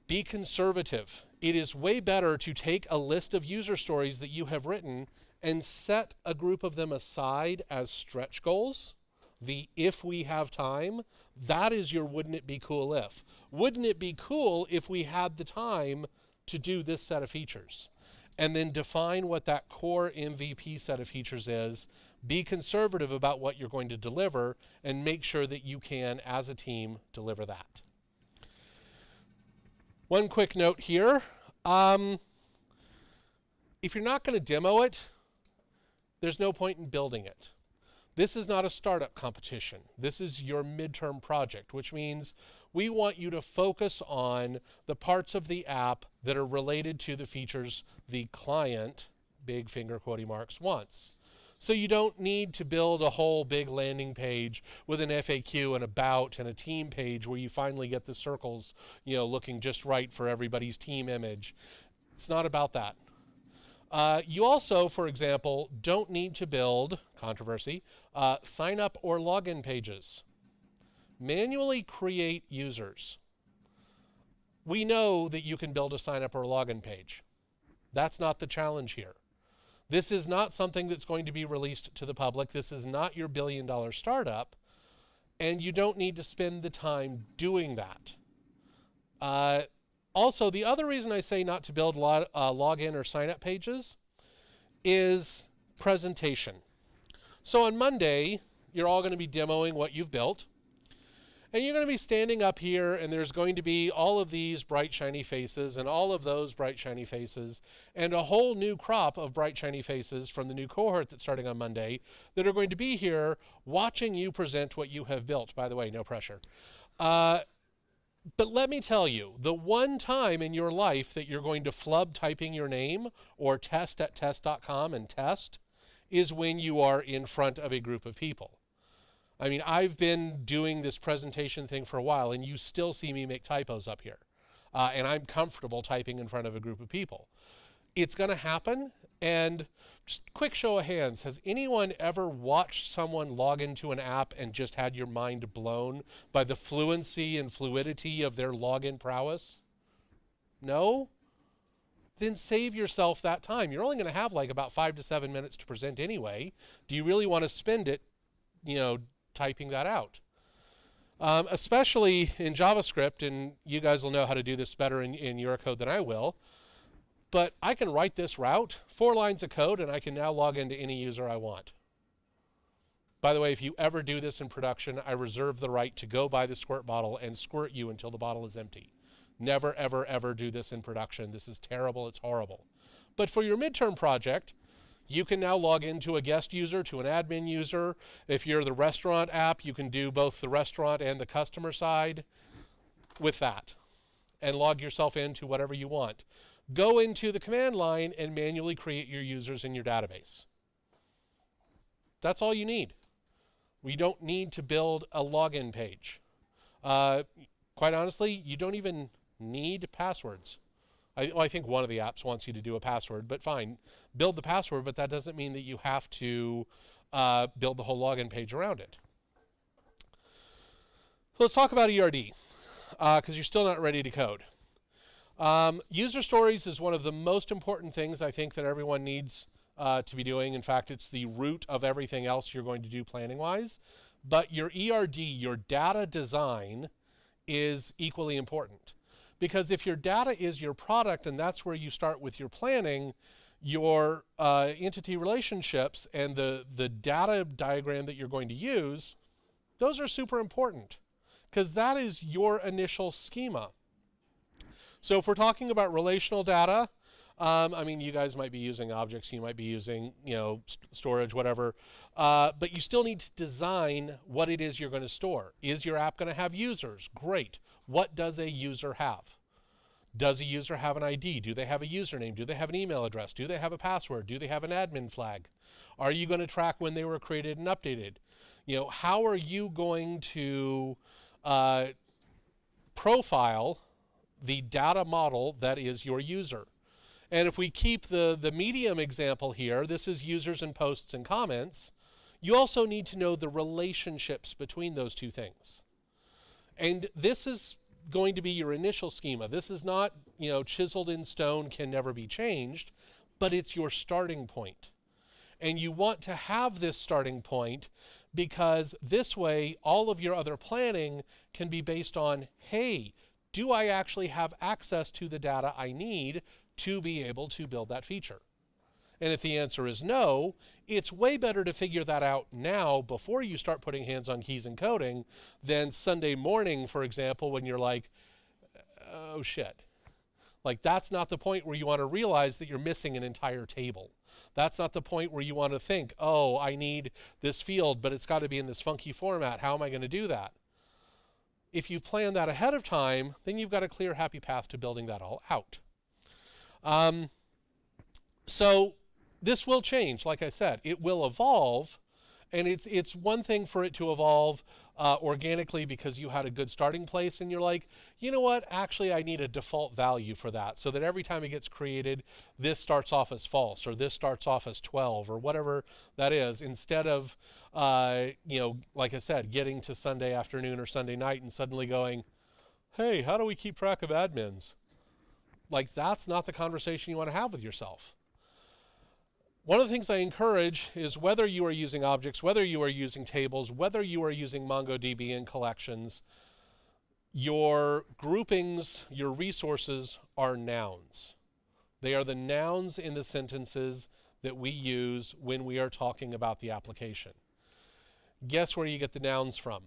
Be conservative. It is way better to take a list of user stories that you have written and set a group of them aside as stretch goals. The "if we have time," that is your "wouldn't it be cool if." Wouldn't it be cool if we had the time to do this set of features? And then define what that core MVP set of features is. Be conservative about what you're going to deliver and make sure that you can, as a team, deliver that. One quick note here. If you're not going to demo it, there's no point in building it. This is not a startup competition. This is your midterm project, which means we want you to focus on the parts of the app that are related to the features the client, big finger quoting marks, wants. So you don't need to build a whole big landing page with an FAQ and about and a team page where you finally get the circles, looking just right for everybody's team image. It's not about that. You also, for example, don't need to build, controversy, sign up or login pages. Manually create users. We know that you can build a sign up or login page. That's not the challenge here. This is not something that's going to be released to the public. This is not your billion-dollar startup, and you don't need to spend the time doing that. Also, the other reason I say not to build login or sign-up pages is presentation. So on Monday, you're all going to be demoing what you've built, and you're going to be standing up here, and there's going to be all of these bright, shiny faces, and all of those bright, shiny faces, and a whole new crop of bright, shiny faces from the new cohort that's starting on Monday that are going to be here watching you present what you have built. By the way, no pressure. But let me tell you, the one time in your life that you're going to flub typing your name or test@test.com and test is when you are in front of a group of people. I mean, I've been doing this presentation thing for a while, and you still see me make typos up here. And I'm comfortable typing in front of a group of people. It's going to happen, and just quick show of hands, has anyone ever watched someone log into an app and just had your mind blown by the fluency and fluidity of their login prowess? No? Then save yourself that time. You're only going to have like about 5 to 7 minutes to present anyway. Do you really want to spend it, typing that out? Especially in JavaScript, and you guys will know how to do this better in your code than I will, but I can write this route, 4 lines of code, and I can now log into any user I want. By the way, if you ever do this in production, I reserve the right to go buy the squirt bottle and squirt you until the bottle is empty. Never, ever, ever do this in production. This is terrible. It's horrible. But for your midterm project, you can now log into a guest user to an admin user. If you're the restaurant app, you can do both the restaurant and the customer side with that and log yourself into whatever you want. Go into the command line and manually create your users in your database. That's all you need. We don't need to build a login page. Quite honestly, you don't even need passwords. I think one of the apps wants you to do a password, but fine. Build the password, but that doesn't mean that you have to build the whole login page around it. Let's talk about ERD, because you're still not ready to code. User stories is one of the most important things I think that everyone needs to be doing. In fact, it's the root of everything else you're going to do planning-wise. But your ERD, your data design, is equally important. Because if your data is your product and that's where you start with your planning, your entity relationships and the data diagram that you're going to use, those are super important. Because that is your initial schema. So if we're talking about relational data, I mean, you guys might be using objects, you might be using, storage, whatever, but you still need to design what it is you're going to store. Is your app going to have users? Great. What does a user have? Does a user have an ID? Do they have a username? Do they have an email address? Do they have a password? Do they have an admin flag? Are you going to track when they were created and updated? How are you going to profile the data model that is your user? And if we keep the medium example here, this is users and posts and comments, you also need to know the relationships between those two things. And this is going to be your initial schema. This is not, chiseled in stone, can never be changed, but it's your starting point. And you want to have this starting point because this way all of your other planning can be based on, hey, do I actually have access to the data I need to be able to build that feature? And if the answer is no, it's way better to figure that out now before you start putting hands on keys and coding than Sunday morning, for example, when you're like, oh shit. Like, that's not the point where you want to realize that you're missing an entire table. That's not the point where you want to think, oh, I need this field, but it's got to be in this funky format. How am I going to do that? If you plan that ahead of time, then you've got a clear, happy path to building that all out. So this will change. Like I said, it will evolve, and it's one thing for it to evolve organically because you had a good starting place and you're like, you know what, actually I need a default value for that so that every time it gets created, this starts off as false or this starts off as 12 or whatever that is, instead of, like I said, getting to Sunday afternoon or Sunday night and suddenly going, hey, how do we keep track of admins? Like, that's not the conversation you want to have with yourself. One of the things I encourage is whether you are using objects, whether you are using tables, whether you are using MongoDB in collections, your groupings, your resources are nouns. They are the nouns in the sentences that we use when we are talking about the application. Guess where you get the nouns from?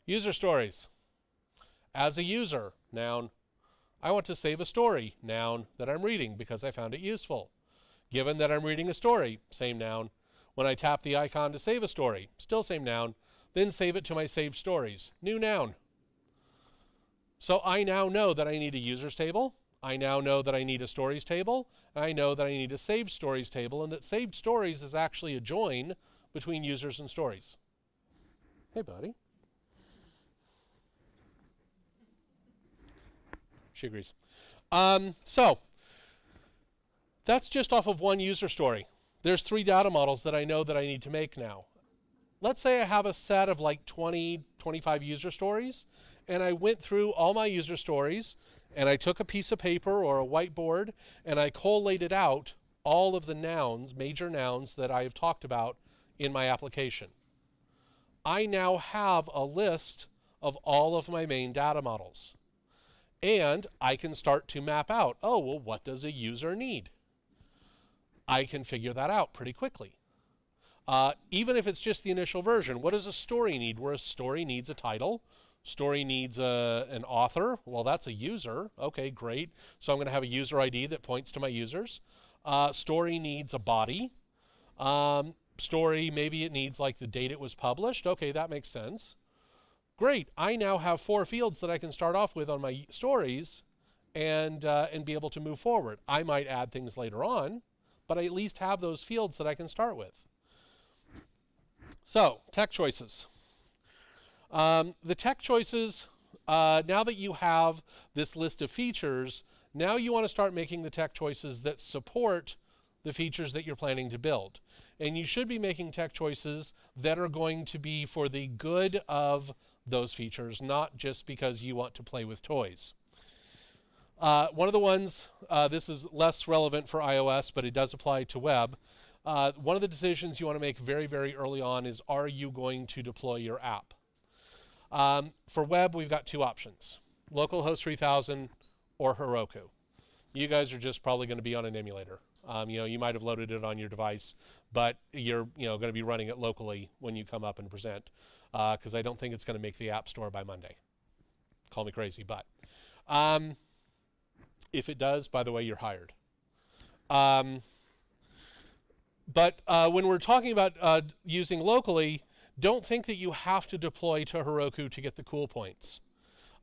User stories. As a user, noun. I want to save a story, noun, that I'm reading because I found it useful. Given that I'm reading a story, same noun. When I tap the icon to save a story, still same noun. Then save it to my saved stories, new noun. So I now know that I need a users table. I now know that I need a stories table. I know that I need a saved stories table, and that saved stories is actually a join between users and stories. Hey, buddy. She agrees. So that's just off of one user story. There's 3 data models that I know that I need to make now. Let's say I have a set of like 20, 25 user stories, and I went through all my user stories, and I took a piece of paper or a whiteboard, and I collated out all of the nouns, major nouns that I have talked about in my application. I now have a list of all of my main data models. And I can start to map out, oh, well, what does a user need? I can figure that out pretty quickly. Even if it's just the initial version, what does a story need? Where a story needs a title, story needs an author. Well, that's a user. Okay, great. So I'm going to have a user ID that points to my users. Story needs a body. Story, maybe it needs like the date it was published. Okay, that makes sense. Great. I now have 4 fields that I can start off with on my stories and be able to move forward. I might add things later on, but I at least have those fields that I can start with. So, tech choices. The tech choices, now that you have this list of features, now you want to start making the tech choices that support the features that you're planning to build. And you should be making tech choices that are going to be for the good of those features, not just because you want to play with toys. One of the ones, this is less relevant for iOS, but it does apply to web. One of the decisions you want to make very, very early on is, are you going to deploy your app? For web, we've got 2 options, localhost 3000 or Heroku. You guys are just probably going to be on an emulator. You might have loaded it on your device, but you're going to be running it locally when you come up and present, because I don't think it's going to make the App Store by Monday. Call me crazy, but if it does, by the way, you're hired. But when we're talking about using locally, don't think that you have to deploy to Heroku to get the cool points.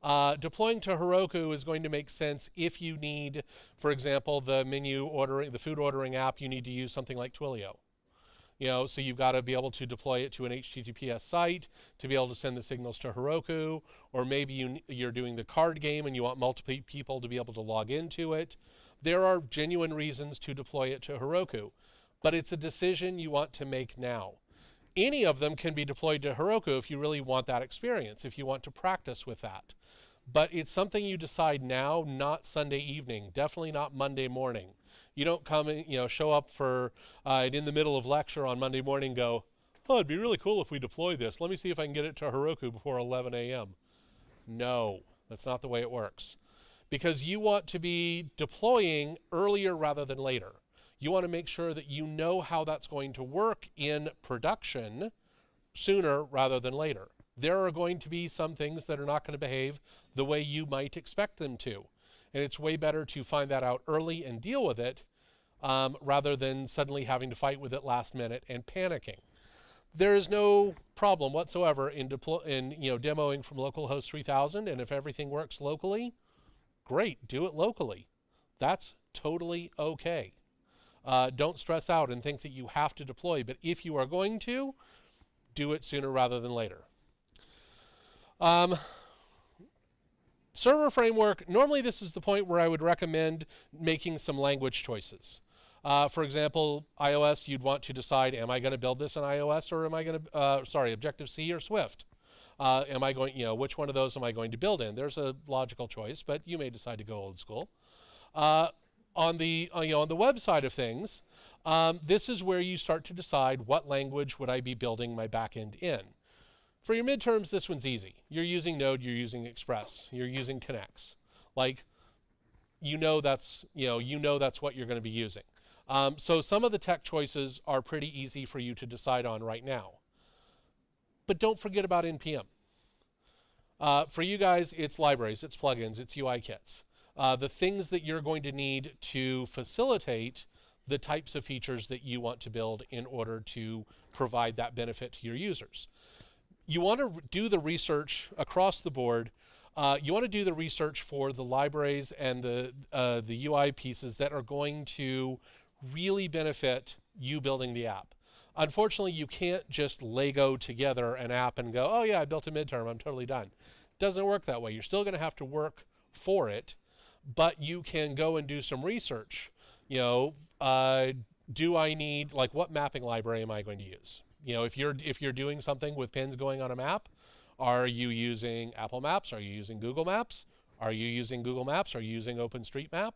Deploying to Heroku is going to make sense if you need, for example, the food ordering app, you need to use something like Twilio. So you've got to be able to deploy it to an HTTPS site to be able to send the signals to Heroku, or maybe you're doing the card game and you want multiple people to be able to log into it. There are genuine reasons to deploy it to Heroku, but it's a decision you want to make now. Any of them can be deployed to Heroku if you really want that experience, if you want to practice with that. But it's something you decide now, not Sunday evening, definitely not Monday morning. You don't come in, show up for in the middle of lecture on Monday morning, go, oh, it'd be really cool if we deploy this. Let me see if I can get it to Heroku before 11 a.m. No, that's not the way it works. Because you want to be deploying earlier rather than later. You want to make sure that you know how that's going to work in production sooner rather than later. There are going to be some things that are not going to behave the way you might expect them to. And it's way better to find that out early and deal with it rather than suddenly having to fight with it last minute and panicking. There is no problem whatsoever in demoing from localhost 3000, and if everything works locally, great, do it locally. That's totally okay. Don't stress out and think that you have to deploy, but if you are going to, do it sooner rather than later. Server framework, normally this is the point where I would recommend making some language choices. For example, iOS, you'd want to decide, am I going to build this in iOS, or am I going to, Objective-C or Swift? Am I going, which one of those am I going to build in? There's a logical choice, but you may decide to go old school. On the web side of things, this is where you start to decide what language would I be building my backend in. For your midterms, this one's easy. You're using Node, you're using Express, you're using Connects. Like, that's what you're going to be using. So some of the tech choices are pretty easy for you to decide on right now. But don't forget about NPM. For you guys, it's libraries, it's plugins, it's UI kits. The things that you're going to need to facilitate the types of features that you want to build in order to provide that benefit to your users. You want to do the research across the board. You want to do the research for the libraries and the UI pieces that are going to really benefit you building the app. Unfortunately, you can't just Lego together an app and go, oh yeah, I built a midterm, I'm totally done. It doesn't work that way. You're still going to have to work for it, but you can go and do some research. Do I need, like, what mapping library am I going to use? If you're doing something with pins going on a map, are you using Apple Maps? Are you using Google Maps? Are you using Google Maps? Are you using OpenStreetMap?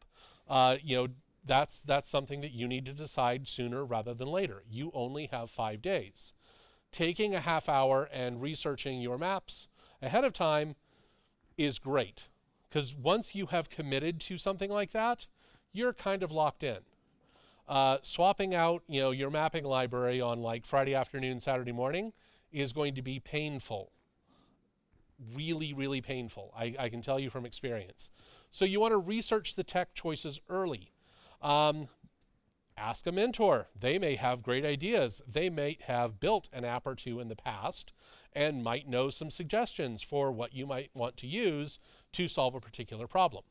That's something that you need to decide sooner rather than later. You only have 5 days. Taking a half hour and researching your maps ahead of time is great, because once you have committed to something like that, you're kind of locked in. Swapping out, your mapping library on like Friday afternoon, Saturday morning is going to be painful. Really, really painful. I can tell you from experience. So you want to research the tech choices early. Ask a mentor. They may have great ideas. They may have built an app or two in the past and might know some suggestions for what you might want to use to solve a particular problem.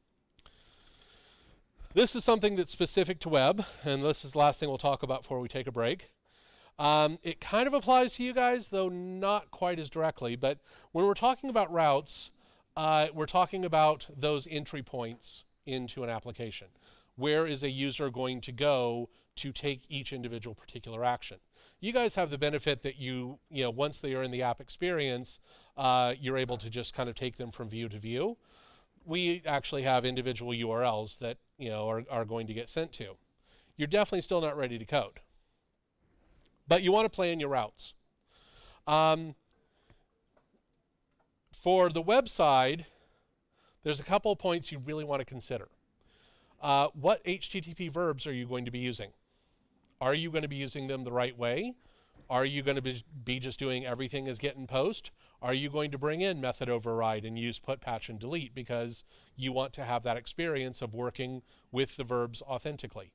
This is something that's specific to web, and this is the last thing we'll talk about before we take a break. It kind of applies to you guys, though not quite as directly, but when we're talking about routes, we're talking about those entry points into an application. Where is a user going to go to take each individual particular action? You guys have the benefit that once they are in the app experience, you're able to just kind of take them from view to view. We actually have individual URLs that are going to get sent to. You're definitely still not ready to code, but you want to plan your routes. For the web side, there's a couple of points you really want to consider. What HTTP verbs are you going to be using? Are you going to be using them the right way? Are you going to be just doing everything as get and post? Are you going to bring in method override and use put, patch, and delete because you want to have that experience of working with the verbs authentically?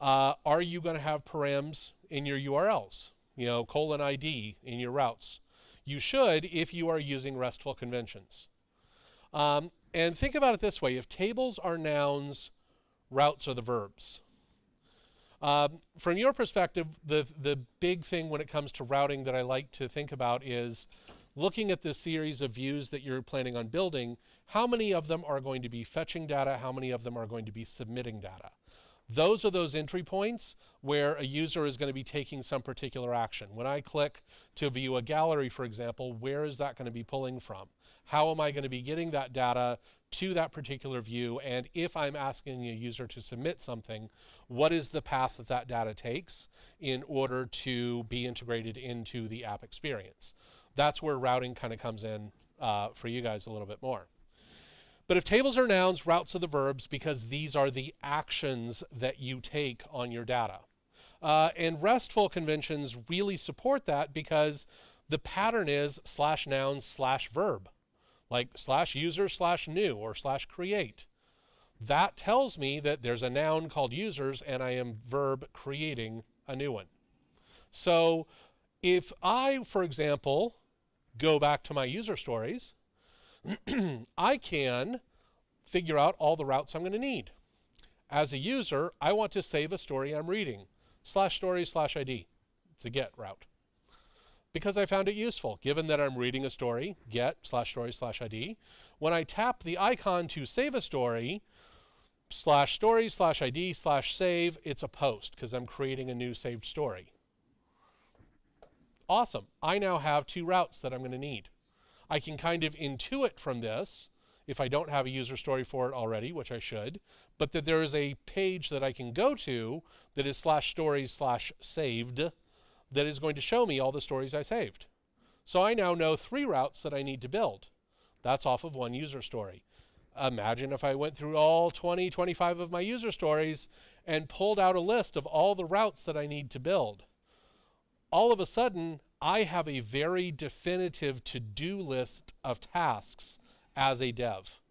Are you going to have params in your URLs? :ID in your routes. You should if you are using RESTful conventions. And think about it this way. If tables are nouns, routes are the verbs. From your perspective, the big thing when it comes to routing that I like to think about is looking at the series of views that you're planning on building, how many of them are going to be fetching data, how many of them are going to be submitting data. Those are those entry points where a user is going to be taking some particular action. When I click to view a gallery, for example, where is that going to be pulling from? How am I going to be getting that data to that particular view? And if I'm asking a user to submit something, what is the path that that data takes in order to be integrated into the app experience? That's where routing kind of comes in for you guys a little bit more. But if tables are nouns, routes are the verbs because these are the actions that you take on your data. And RESTful conventions really support that because the pattern is /nouns/verb, like /user/new or /create. That tells me that there's a noun called users and I am verb creating a new one. So if I, for example, go back to my user stories, I can figure out all the routes I'm going to need. As a user, I want to save a story I'm reading, /story/ID. It's a get route. Because I found it useful. Given that I'm reading a story, get /story/ID. When I tap the icon to save a story, /story/ID/save, it's a post because I'm creating a new saved story. Awesome. I now have two routes that I'm going to need. I can kind of intuit from this, if I don't have a user story for it already, which I should, but that there is a page that I can go to that is /stories/saved that is going to show me all the stories I saved. So I now know 3 routes that I need to build. That's off of one user story. Imagine if I went through all 20, 25 of my user stories and pulled out a list of all the routes that I need to build. All of a sudden, I have a very definitive to-do list of tasks as a dev.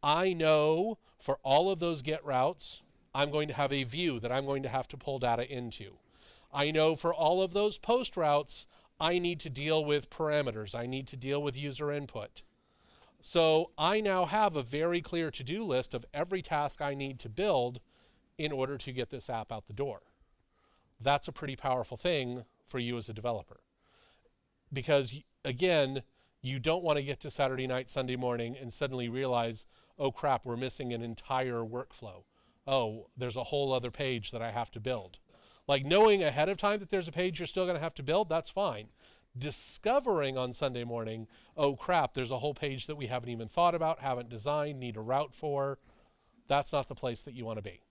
I know for all of those get routes, I'm going to have a view that I'm going to have to pull data into. I know for all of those post routes, I need to deal with parameters. I need to deal with user input. So I now have a very clear to-do list of every task I need to build in order to get this app out the door. That's a pretty powerful thing for you as a developer. Because, again, you don't want to get to Saturday night, Sunday morning, and suddenly realize, oh crap, we're missing an entire workflow. Oh, there's a whole other page that I have to build. Like knowing ahead of time that there's a page you're still going to have to build, that's fine. Discovering on Sunday morning, oh crap, there's a whole page that we haven't even thought about, haven't designed, need a route for, that's not the place that you want to be.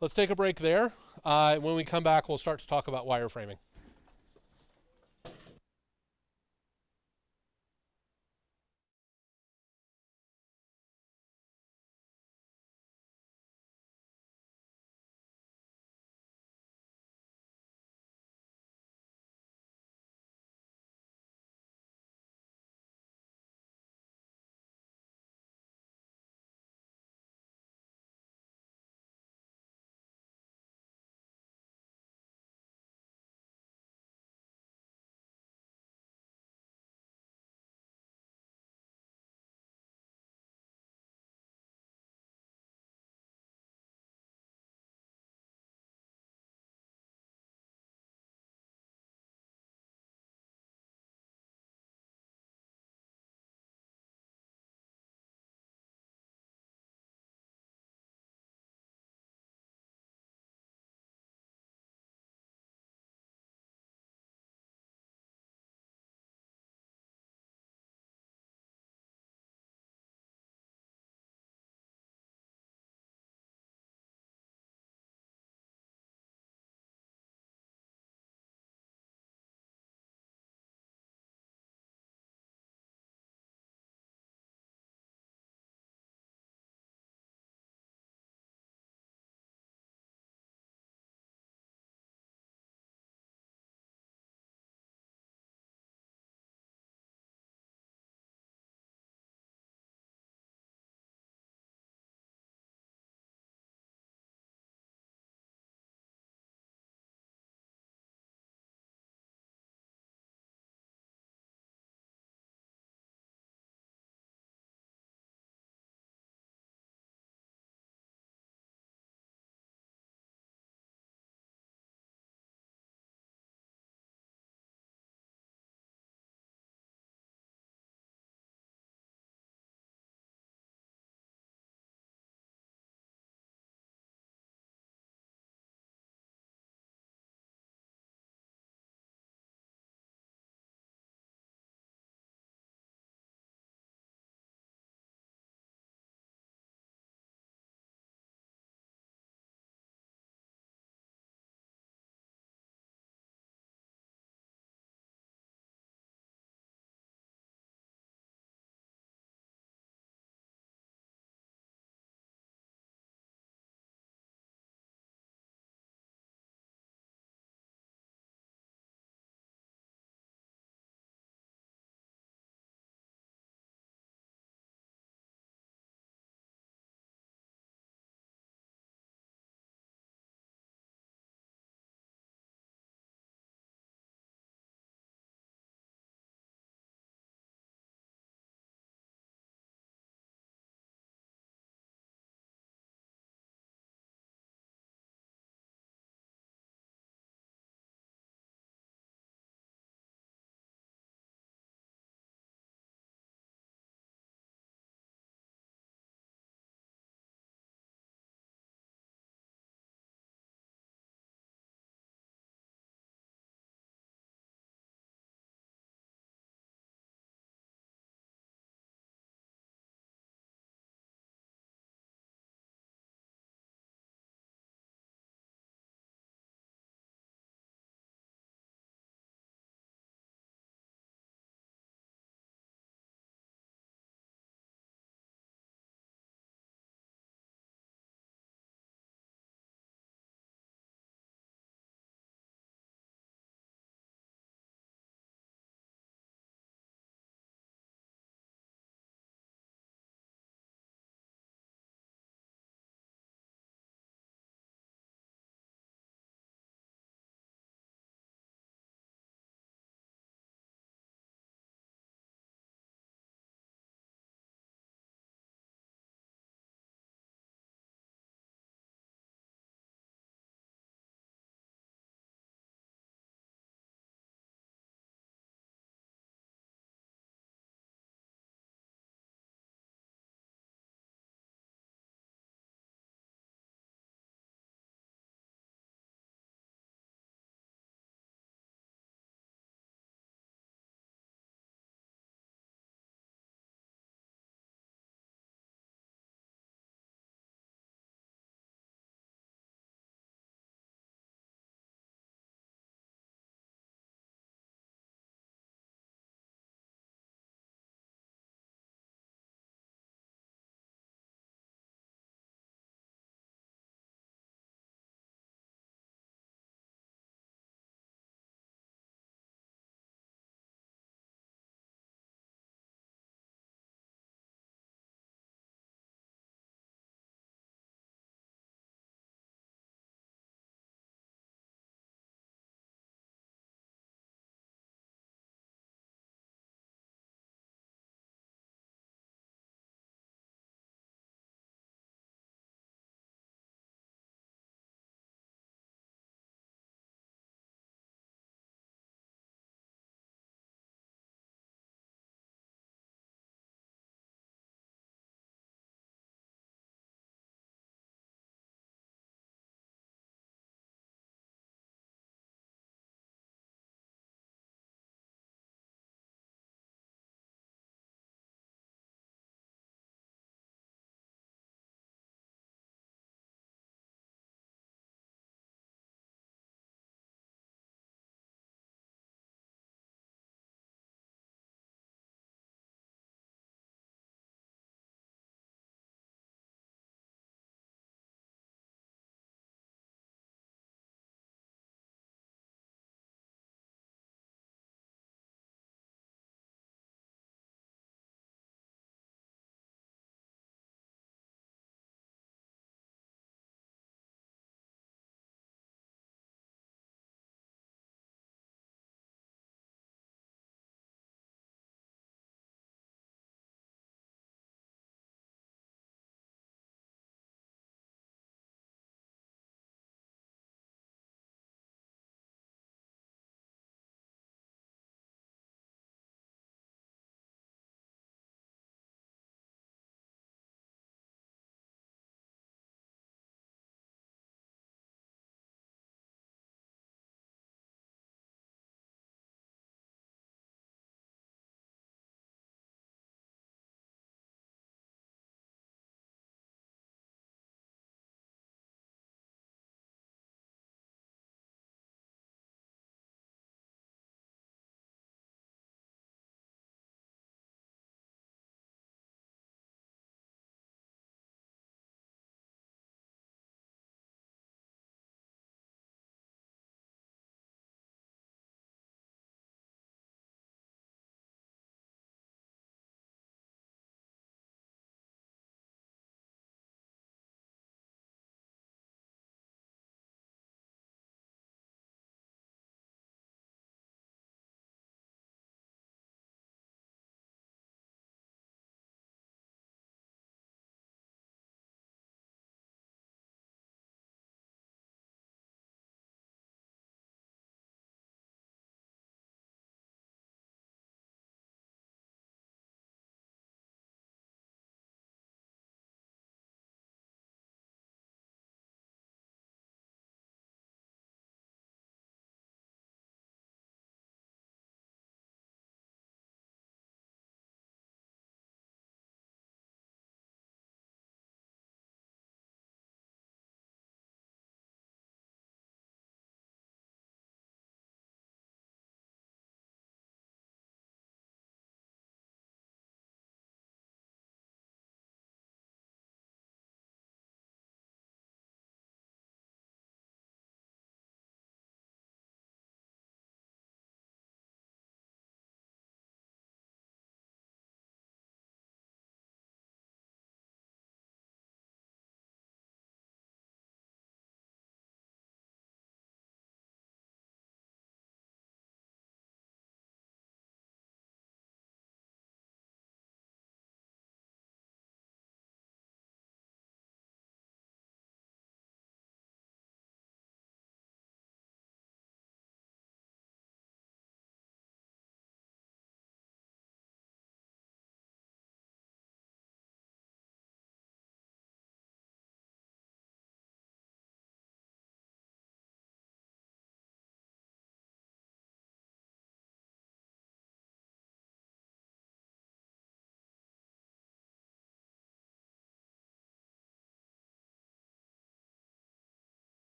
Let's take a break there. When we come back, we'll start to talk about wireframing.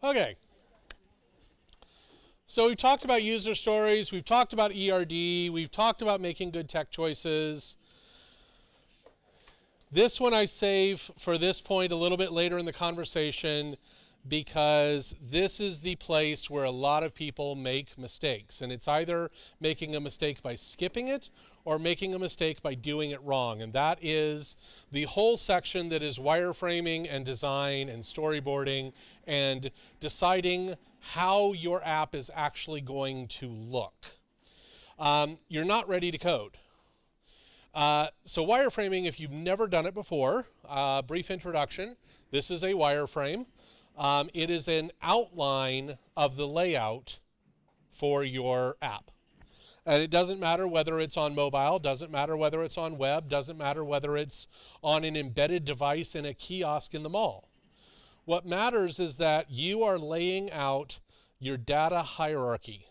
Okay. So we've talked about user stories, we've talked about ERD, we've talked about making good tech choices. This one I save for this point a little bit later in the conversation because this is the place where a lot of people make mistakes. And it's either making a mistake by skipping it or making a mistake by doing it wrong. And that is the whole section that is wireframing and design and storyboarding and deciding how your app is actually going to look. You're not ready to code. So wireframing, if you've never done it before, brief introduction. This is a wireframe. It is an outline of the layout for your app. And it doesn't matter whether it's on mobile, doesn't matter whether it's on web, doesn't matter whether it's on an embedded device in a kiosk in the mall. What matters is that you are laying out your data hierarchy.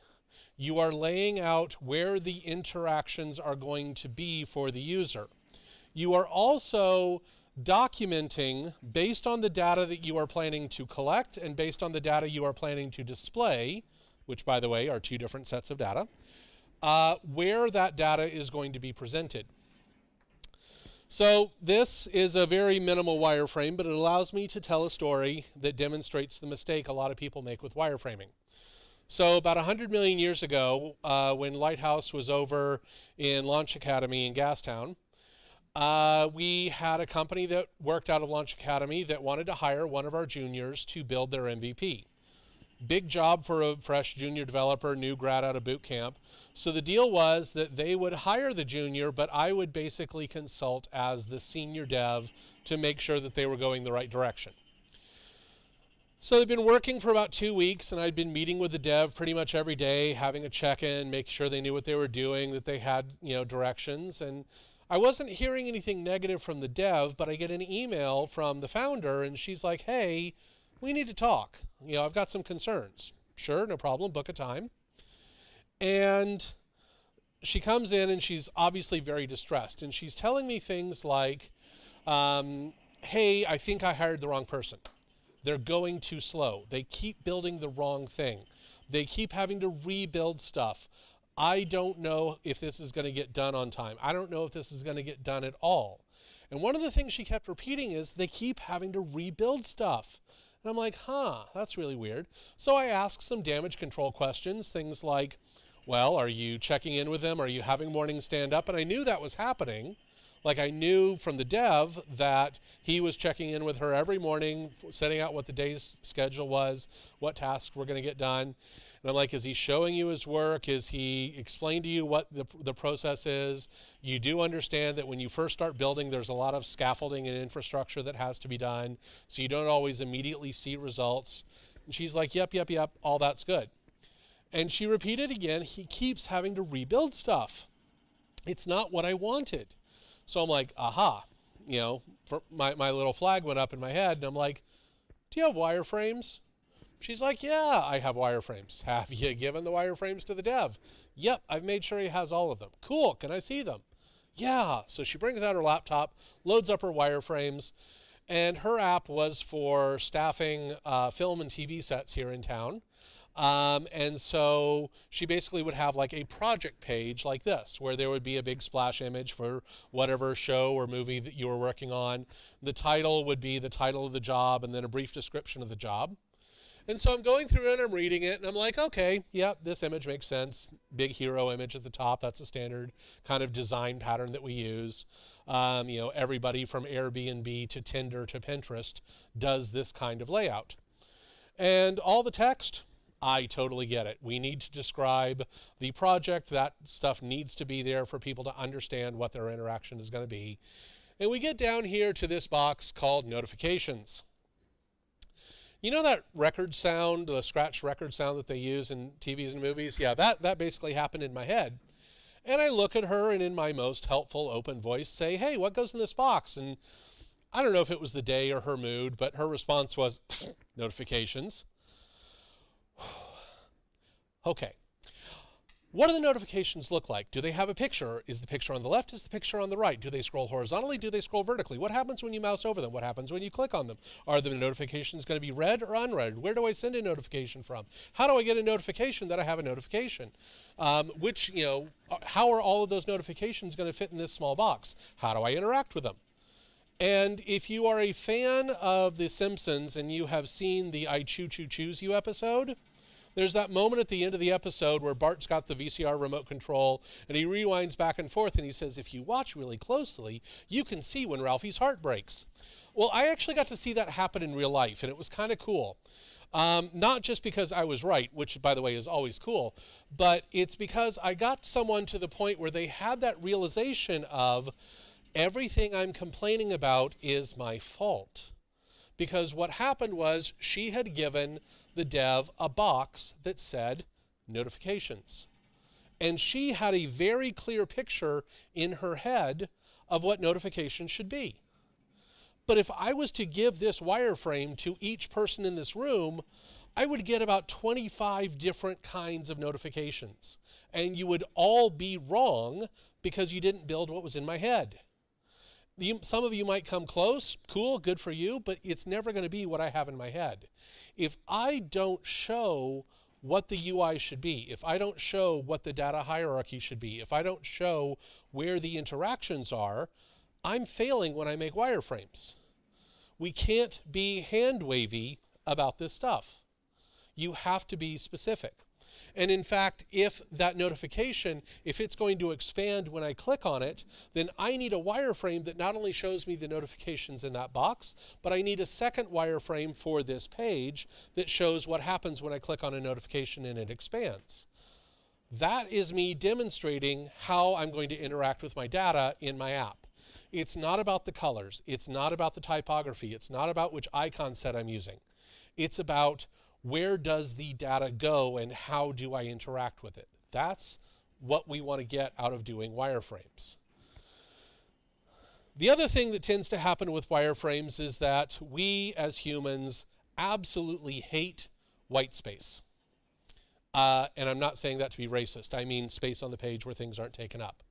You are laying out where the interactions are going to be for the user. You are also documenting, based on the data that you are planning to collect and based on the data you are planning to display, which by the way are two different sets of data, where that data is going to be presented. So this is a very minimal wireframe, but it allows me to tell a story that demonstrates the mistake a lot of people make with wireframing. So about 100 million years ago, when Lighthouse was over in Launch Academy in Gastown, we had a company that worked out of Launch Academy that wanted to hire one of our juniors to build their MVP. Big job for a fresh junior developer, new grad out of boot camp. So the deal was that they would hire the junior, but I would basically consult as the senior dev to make sure that they were going the right direction. So they've been working for about 2 weeks, and I'd been meeting with the dev pretty much every day, having a check-in, make sure they knew what they were doing, that they had, directions. And I wasn't hearing anything negative from the dev, but I get an email from the founder, and she's like, hey, we need to talk. I've got some concerns. Sure, no problem, book a time. And she comes in, and she's obviously very distressed. And she's telling me things like, hey, I think I hired the wrong person. They're going too slow. They keep building the wrong thing. They keep having to rebuild stuff. I don't know if this is going to get done on time. I don't know if this is going to get done at all. And one of the things she kept repeating is they keep having to rebuild stuff. And I'm like, that's really weird. So I asked some damage control questions, things like, well, are you checking in with them? Are you having morning stand up? And I knew that was happening. Like I knew from the dev that he was checking in with her every morning, setting out what the day's schedule was, what tasks were going to get done. And I'm like, is he showing you his work? Is he explained to you what the process is? You do understand that when you first start building, there's a lot of scaffolding and infrastructure that has to be done. So you don't always immediately see results. And she's like, yep, all that's good. And she repeated again, he keeps having to rebuild stuff. It's not what I wanted. So I'm like, aha, my little flag went up in my head, and I'm like, do you have wireframes? She's like, yeah, I have wireframes. Have you given the wireframes to the dev? Yep, I've made sure he has all of them. Cool, can I see them? Yeah. So she brings out her laptop, loads up her wireframes, and her app was for staffing film and TV sets here in town. And so she basically would have like a project page like this, where there would be a big splash image for whatever show or movie that you were working on. The title would be the title of the job and then a brief description of the job. And so I'm going through it and I'm reading it and I'm like, okay, yep, this image makes sense. Big hero image at the top. That's a standard kind of design pattern that we use. Everybody from Airbnb to Tinder to Pinterest does this kind of layout. And all the text, I totally get it. We need to describe the project. That stuff needs to be there for people to understand what their interaction is going to be. And we get down here to this box called notifications. You know that record sound, the scratch record sound that they use in TVs and movies? Yeah, that basically happened in my head. And I look at her and in my most helpful, open voice say, hey, what goes in this box? And I don't know if it was the day or her mood, but her response was, notifications. Okay. What do the notifications look like? Do they have a picture? Is the picture on the left? Is the picture on the right? Do they scroll horizontally? Do they scroll vertically? What happens when you mouse over them? What happens when you click on them? Are the notifications going to be read or unread? Where do I send a notification from? How do I get a notification that I have a notification? How are all of those notifications going to fit in this small box? How do I interact with them? And if you are a fan of The Simpsons and you have seen the I Choo Choo Choose You episode, there's that moment at the end of the episode where Bart's got the VCR remote control and he rewinds back and forth and he says, if you watch really closely, you can see when Ralphie's heart breaks. Well, I actually got to see that happen in real life and it was kind of cool. Not just because I was right, which by the way is always cool, but it's because I got someone to the point where they had that realization of everything I'm complaining about is my fault. Because what happened was she had given the dev a box that said notifications. And she had a very clear picture in her head of what notifications should be. But if I was to give this wireframe to each person in this room, I would get about 25 different kinds of notifications. And you would all be wrong because you didn't build what was in my head. Some of you might come close, cool, good for you, but it's never going to be what I have in my head. If I don't show what the UI should be, if I don't show what the data hierarchy should be, if I don't show where the interactions are, I'm failing when I make wireframes. We can't be hand-wavy about this stuff. You have to be specific. And in fact, if that notification, if it's going to expand when I click on it, then I need a wireframe that not only shows me the notifications in that box, but I need a second wireframe for this page that shows what happens when I click on a notification and it expands. That is me demonstrating how I'm going to interact with my data in my app. It's not about the colors. It's not about the typography. It's not about which icon set I'm using. It's about where does the data go and how do I interact with it? That's what we want to get out of doing wireframes. The other thing that tends to happen with wireframes is that we as humans absolutely hate white space. And I'm not saying that to be racist. I mean space on the page where things aren't taken up.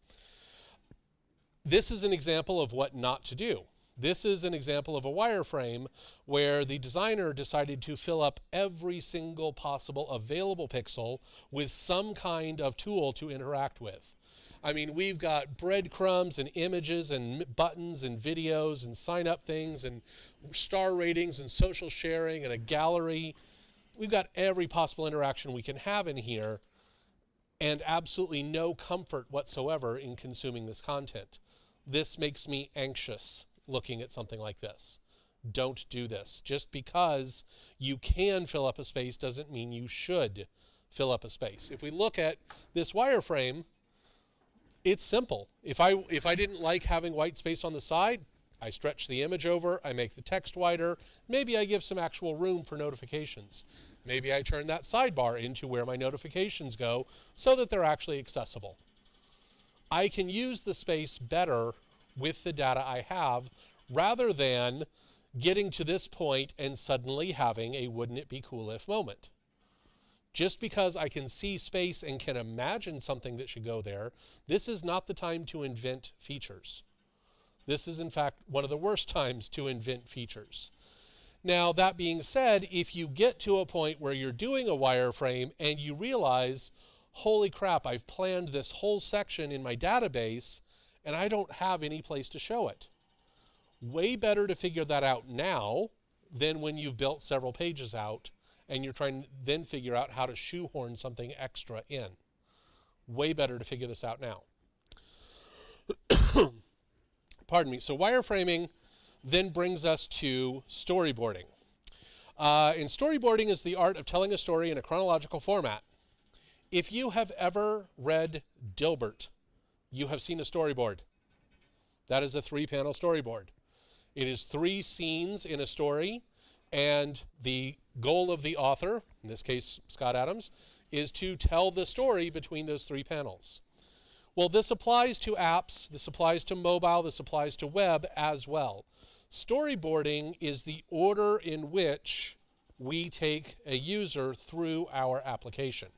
This is an example of what not to do. This is an example of a wireframe where the designer decided to fill up every single possible available pixel with some kind of tool to interact with. I mean, we've got breadcrumbs and images and buttons and videos and sign up things and star ratings and social sharing and a gallery. We've got every possible interaction we can have in here and absolutely no comfort whatsoever in consuming this content. This makes me anxious looking at something like this. Don't do this. Just because you can fill up a space doesn't mean you should fill up a space. If we look at this wireframe, it's simple. If I didn't like having white space on the side, I stretch the image over, I make the text wider, maybe I give some actual room for notifications. Maybe I turn that sidebar into where my notifications go so that they're actually accessible. I can use the space better with the data I have rather than getting to this point and suddenly having a wouldn't it be cool if moment. Just because I can see space and can imagine something that should go there, this is not the time to invent features. This is in fact one of the worst times to invent features. Now that being said, if you get to a point where you're doing a wireframe and you realize, holy crap, I've planned this whole section in my database and I don't have any place to show it. Way better to figure that out now than when you've built several pages out and you're trying to then figure out how to shoehorn something extra in. Way better to figure this out now. Pardon me. So wireframing then brings us to storyboarding. And storyboarding is the art of telling a story in a chronological format. If you have ever read Dilbert, you have seen a storyboard. That is a 3-panel storyboard. It is 3 scenes in a story, and the goal of the author, in this case Scott Adams, is to tell the story between those 3 panels. Well, this applies to apps, this applies to mobile, this applies to web as well. Storyboarding is the order in which we take a user through our application.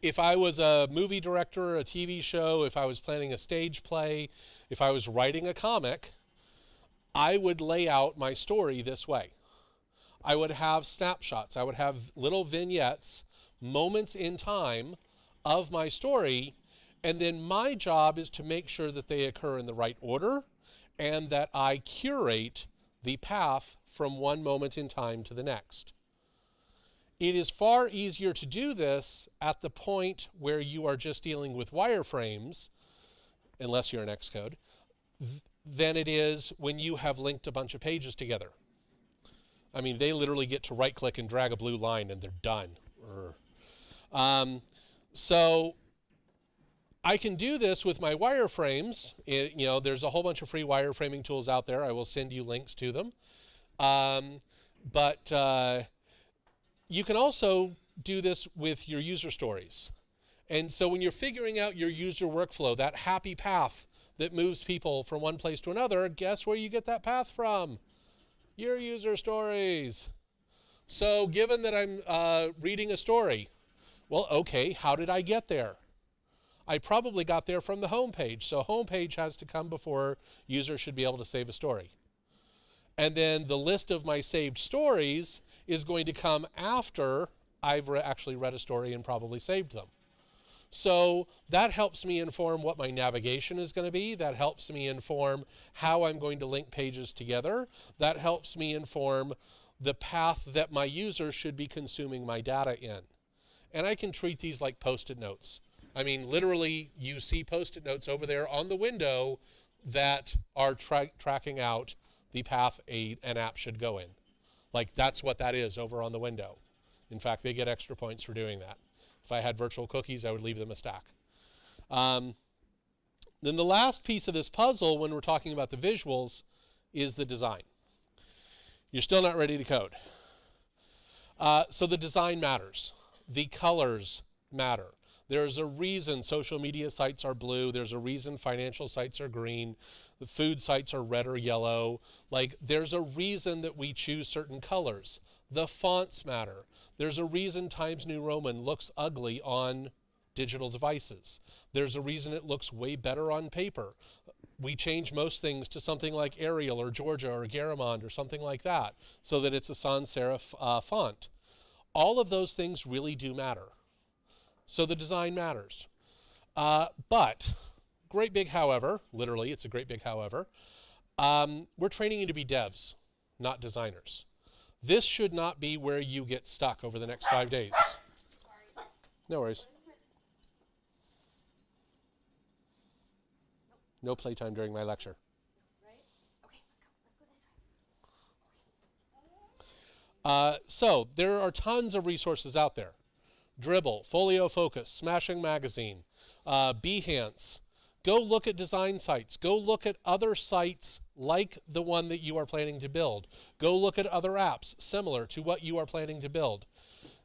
If I was a movie director, a TV show, if I was planning a stage play, if I was writing a comic, I would lay out my story this way. I would have snapshots. I would have little vignettes, moments in time of my story, and then my job is to make sure that they occur in the right order and that I curate the path from one moment in time to the next. It is far easier to do this at the point where you are just dealing with wireframes, unless you're in Xcode, than it is when you have linked a bunch of pages together. I mean, they literally get to right-click and drag a blue line and they're done. So I can do this with my wireframes. There's a whole bunch of free wireframing tools out there. I will send you links to them. You can also do this with your user stories. And so when you're figuring out your user workflow, that happy path that moves people from one place to another, guess where you get that path from? Your user stories. So given that I'm reading a story, well, okay, how did I get there? I probably got there from the home page. So home page has to come before users should be able to save a story. And then the list of my saved stories is going to come after I've actually read a story and probably saved them. So that helps me inform what my navigation is going to be. That helps me inform how I'm going to link pages together. That helps me inform the path that my users should be consuming my data in. And I can treat these like post-it notes. I mean, literally, you see post-it notes over there on the window that are tracking out the path an app should go in. Like, that's what that is over on the window. In fact, they get extra points for doing that. If I had virtual cookies, I would leave them a stack. Then the last piece of this puzzle, when we're talking about the visuals, is the design. You're still not ready to code. So the design matters. The colors matter. There's a reason social media sites are blue. There's a reason financial sites are green. The food sites are red or yellow. Like, there's a reason that we choose certain colors. The fonts matter. There's a reason Times New Roman looks ugly on digital devices. There's a reason it looks way better on paper. We change most things to something like Arial or Georgia or Garamond or something like that so that it's a sans serif font. All of those things really do matter. So the design matters. But, great big however, literally it's a great big however, we're training you to be devs, not designers. This should not be where you get stuck over the next 5 days. Sorry. No worries. No playtime during my lecture. Right? Okay, let's go. So there are tons of resources out there. Dribble, Folio Focus, Smashing Magazine, Behance. Go look at design sites. Go look at other sites like the one that you are planning to build. Go look at other apps similar to what you are planning to build.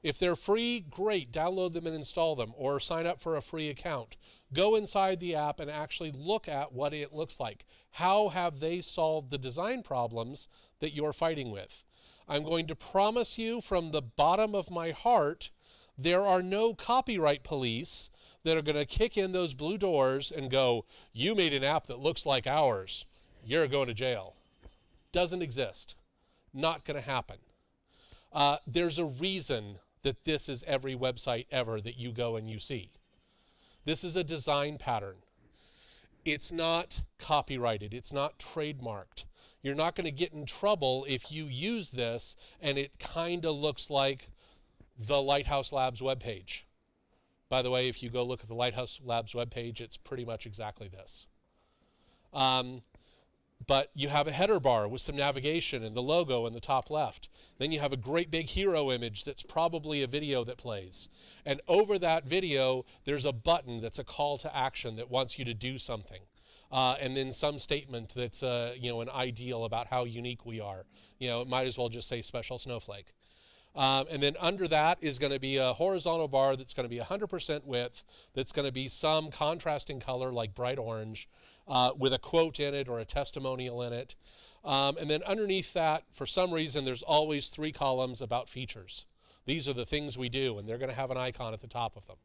If they're free, great, download them and install them, or sign up for a free account. Go inside the app and actually look at what it looks like. How have they solved the design problems that you're fighting with? I'm going to promise you from the bottom of my heart, there are no copyright police that are going to kick in those blue doors and go, you made an app that looks like ours. You're going to jail. Doesn't exist. Not going to happen. There's a reason that this is every website ever that you go and you see. This is a design pattern. It's not copyrighted. It's not trademarked. You're not going to get in trouble if you use this and it kind of looks like the Lighthouse Labs webpage. By the way, if you go look at the Lighthouse Labs webpage, it's pretty much exactly this. But you have a header bar with some navigation and the logo in the top left. Then you have a great big hero image that's probably a video that plays. And over that video, there's a button that's a call to action that wants you to do something. And then some statement that's an ideal about how unique we are. It might as well just say special snowflake. And then under that is going to be a horizontal bar that's going to be 100% width, that's going to be some contrasting color like bright orange, with a quote in it or a testimonial in it. And then underneath that, for some reason, there's always 3 columns about features. These are the things we do, and they're going to have an icon at the top of them.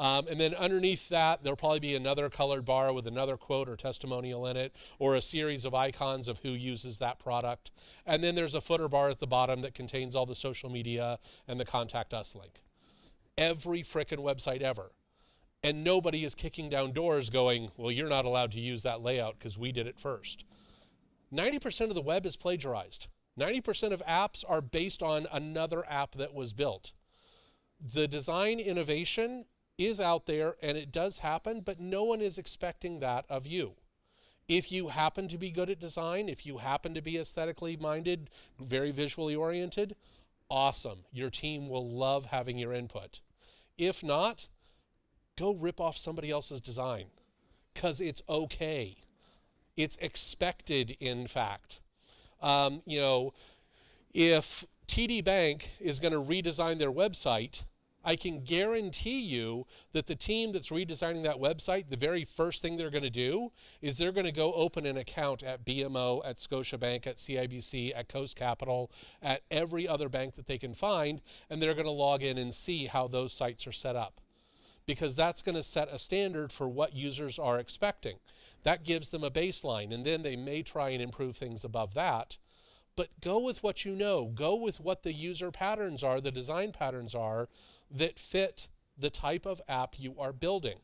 And then underneath that, there'll probably be another colored bar with another quote or testimonial in it, or a series of icons of who uses that product. And then there's a footer bar at the bottom that contains all the social media and the contact us link. Every frickin' website ever. And nobody is kicking down doors going, well, you're not allowed to use that layout because we did it first. 90% of the web is plagiarized. 90% of apps are based on another app that was built. The design innovation is out there and it does happen, but no one is expecting that of you. If you happen to be good at design, if you happen to be aesthetically minded, very visually oriented, awesome. Your team will love having your input. If not, go rip off somebody else's design, because it's okay. It's expected, in fact. You know, if TD Bank is going to redesign their website, I can guarantee you that the team that's redesigning that website, the very first thing they're going to do is they're going to go open an account at BMO, at Scotiabank, at CIBC, at Coast Capital, at every other bank that they can find, and they're going to log in and see how those sites are set up. Because that's going to set a standard for what users are expecting. That gives them a baseline, and then they may try and improve things above that. But go with what you know. Go with what the user patterns are, the design patterns are, that fit the type of app you are building.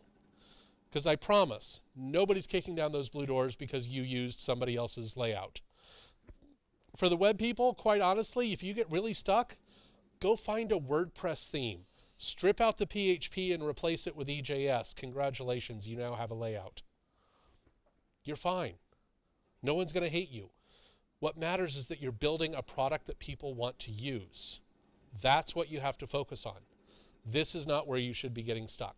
Because I promise, nobody's kicking down those blue doors because you used somebody else's layout. For the web people, quite honestly, if you get really stuck, go find a WordPress theme. Strip out the PHP and replace it with EJS. Congratulations, you now have a layout. You're fine. No one's going to hate you. What matters is that you're building a product that people want to use. That's what you have to focus on. This is not where you should be getting stuck.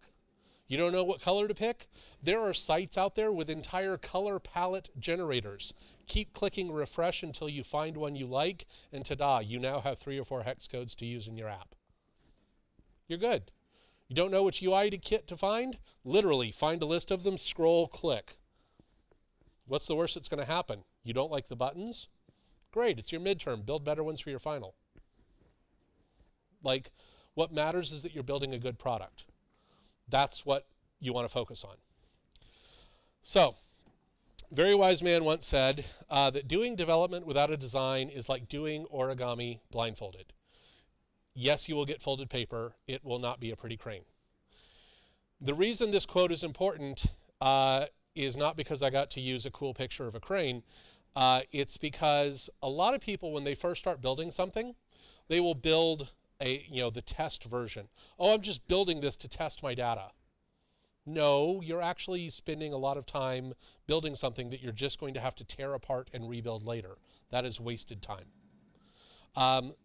You don't know what color to pick? There are sites out there with entire color palette generators. Keep clicking refresh until you find one you like, and ta-da, you now have 3 or 4 hex codes to use in your app. You're good. You don't know which UI kit to find? Literally, find a list of them, scroll, click. What's the worst that's going to happen? You don't like the buttons? Great, it's your midterm. Build better ones for your final. Like, what matters is that you're building a good product. That's what you want to focus on. So, very wise man once said that doing development without a design is like doing origami blindfolded. Yes, you will get folded paper. It will not be a pretty crane. The reason this quote is important is not because I got to use a cool picture of a crane. It's because a lot of people, when they first start building something, they will build the test version. Oh, I'm just building this to test my data. No, you're actually spending a lot of time building something that you're just going to have to tear apart and rebuild later. That is wasted time.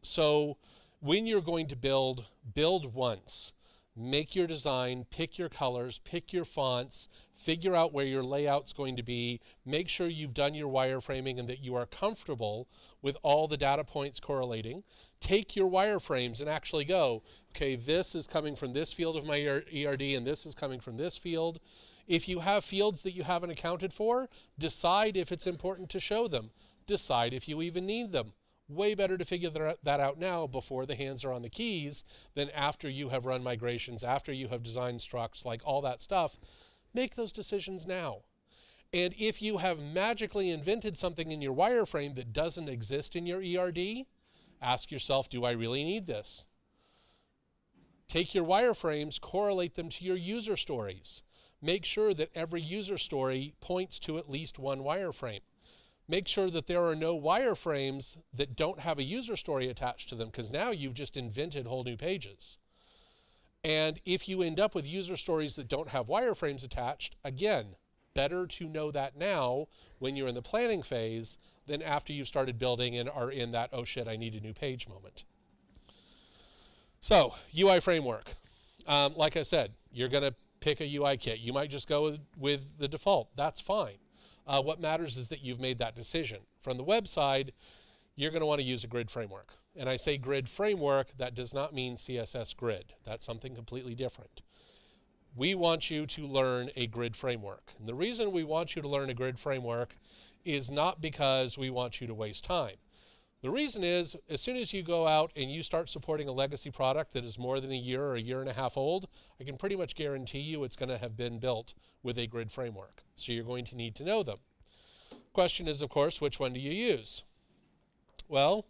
So when you're going to build once. Make your design, pick your colors, pick your fonts, figure out where your layout's going to be, make sure you've done your wireframing and that you are comfortable with all the data points correlating. Take your wireframes and actually go, okay, this is coming from this field of my ERD and this is coming from this field. If you have fields that you haven't accounted for, decide if it's important to show them. Decide if you even need them. Way better to figure that out now before the hands are on the keys than after you have run migrations, after you have designed structs, like all that stuff. Make those decisions now. And if you have magically invented something in your wireframe that doesn't exist in your ERD, ask yourself, do I really need this? Take your wireframes, correlate them to your user stories. Make sure that every user story points to at least one wireframe. Make sure that there are no wireframes that don't have a user story attached to them, because now you've just invented whole new pages. And if you end up with user stories that don't have wireframes attached, again, better to know that now when you're in the planning phase than after you've started building and are in that, oh shit, I need a new page moment. So, UI framework. Like I said, you're going to pick a UI kit. You might just go with the default. That's fine. What matters is that you've made that decision. From the web side, you're going to want to use a grid framework. And I say grid framework, that does not mean CSS grid. That's something completely different. We want you to learn a grid framework. And the reason we want you to learn a grid framework is not because we want you to waste time. The reason is, as soon as you go out and you start supporting a legacy product that is more than a year or a year and a half old, I can pretty much guarantee you it's going to have been built with a grid framework. So you're going to need to know them. Question is, of course, which one do you use? Well,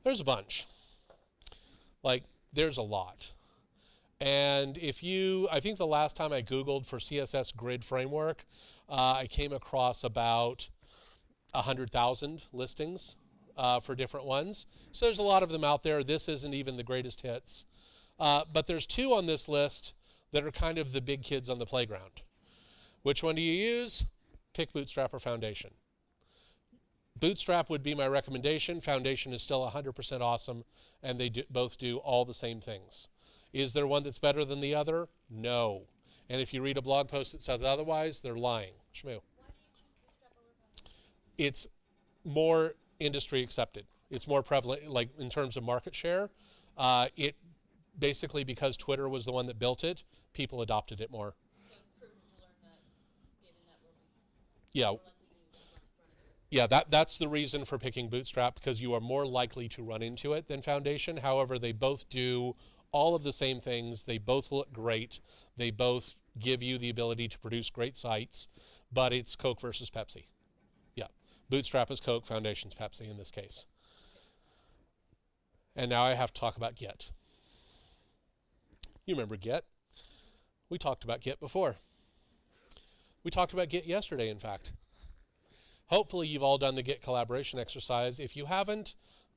there's a bunch. Like, there's a lot. And if you, I think the last time I Googled for CSS grid framework, I came across about 100,000 listings for different ones. So there's a lot of them out there. This isn't even the greatest hits. But there's two on this list that are kind of the big kids on the playground. Which one do you use? Pick Bootstrap or Foundation. Bootstrap would be my recommendation. Foundation is still 100% awesome, and they both do all the same things. Is there one that's better than the other? No. And if you read a blog post that says otherwise, they're lying. Shmoo. Why do you choose Bootstrap over Foundation? It's more industry accepted. It's more prevalent, like in terms of market share. It basically, because Twitter was the one that built it, people adopted it more. So it's prudent to learn that the internet will be Yeah. more likely to run into it. Yeah, that's the reason for picking Bootstrap, because you are more likely to run into it than Foundation. However, they both do all of the same things. They both look great. They both give you the ability to produce great sites, but it's Coke versus Pepsi. Yeah, Bootstrap is Coke, Foundation's Pepsi in this case. And now I have to talk about Git. You remember Git? We talked about Git before. We talked about Git yesterday, in fact. Hopefully you've all done the Git collaboration exercise. If you haven't,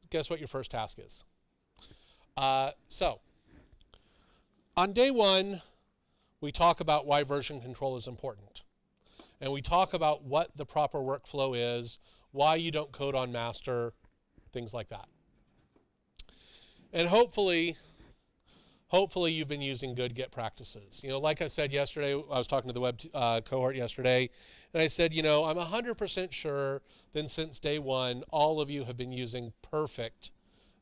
guess what your first task is? So, on day one, we talk about why version control is important. And we talk about what the proper workflow is, why you don't code on master, things like that. And hopefully you've been using good Git practices. You know, like I said yesterday, I was talking to the web cohort yesterday, and I said, you know, I'm 100% sure that since day one, all of you have been using perfect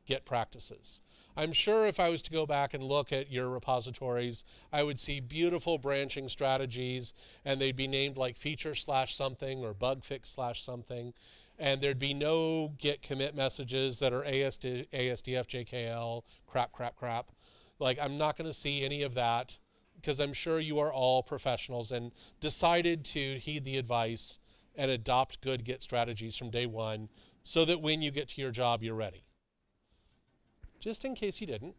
Git practices. I'm sure if I was to go back and look at your repositories, I would see beautiful branching strategies, and they'd be named like feature slash something or bug fix slash something, and there'd be no Git commit messages that are ASDF, JKL, crap. Like, I'm not going to see any of that, because I'm sure you are all professionals and decided to heed the advice and adopt good Git strategies from day one so that when you get to your job, you're ready. Just in case you didn't,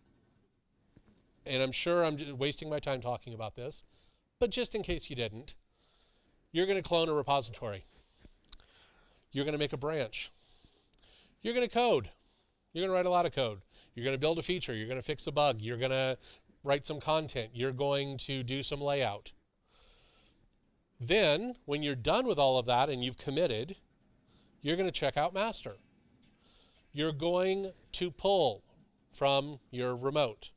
and I'm sure I'm wasting my time talking about this, but just in case you didn't, you're going to clone a repository. You're going to make a branch. You're going to code. You're going to write a lot of code. You're going to build a feature. You're going to fix a bug. You're going to write some content. You're going to do some layout. Then, when you're done with all of that and you've committed, you're going to check out master. You're going to pull from your remote,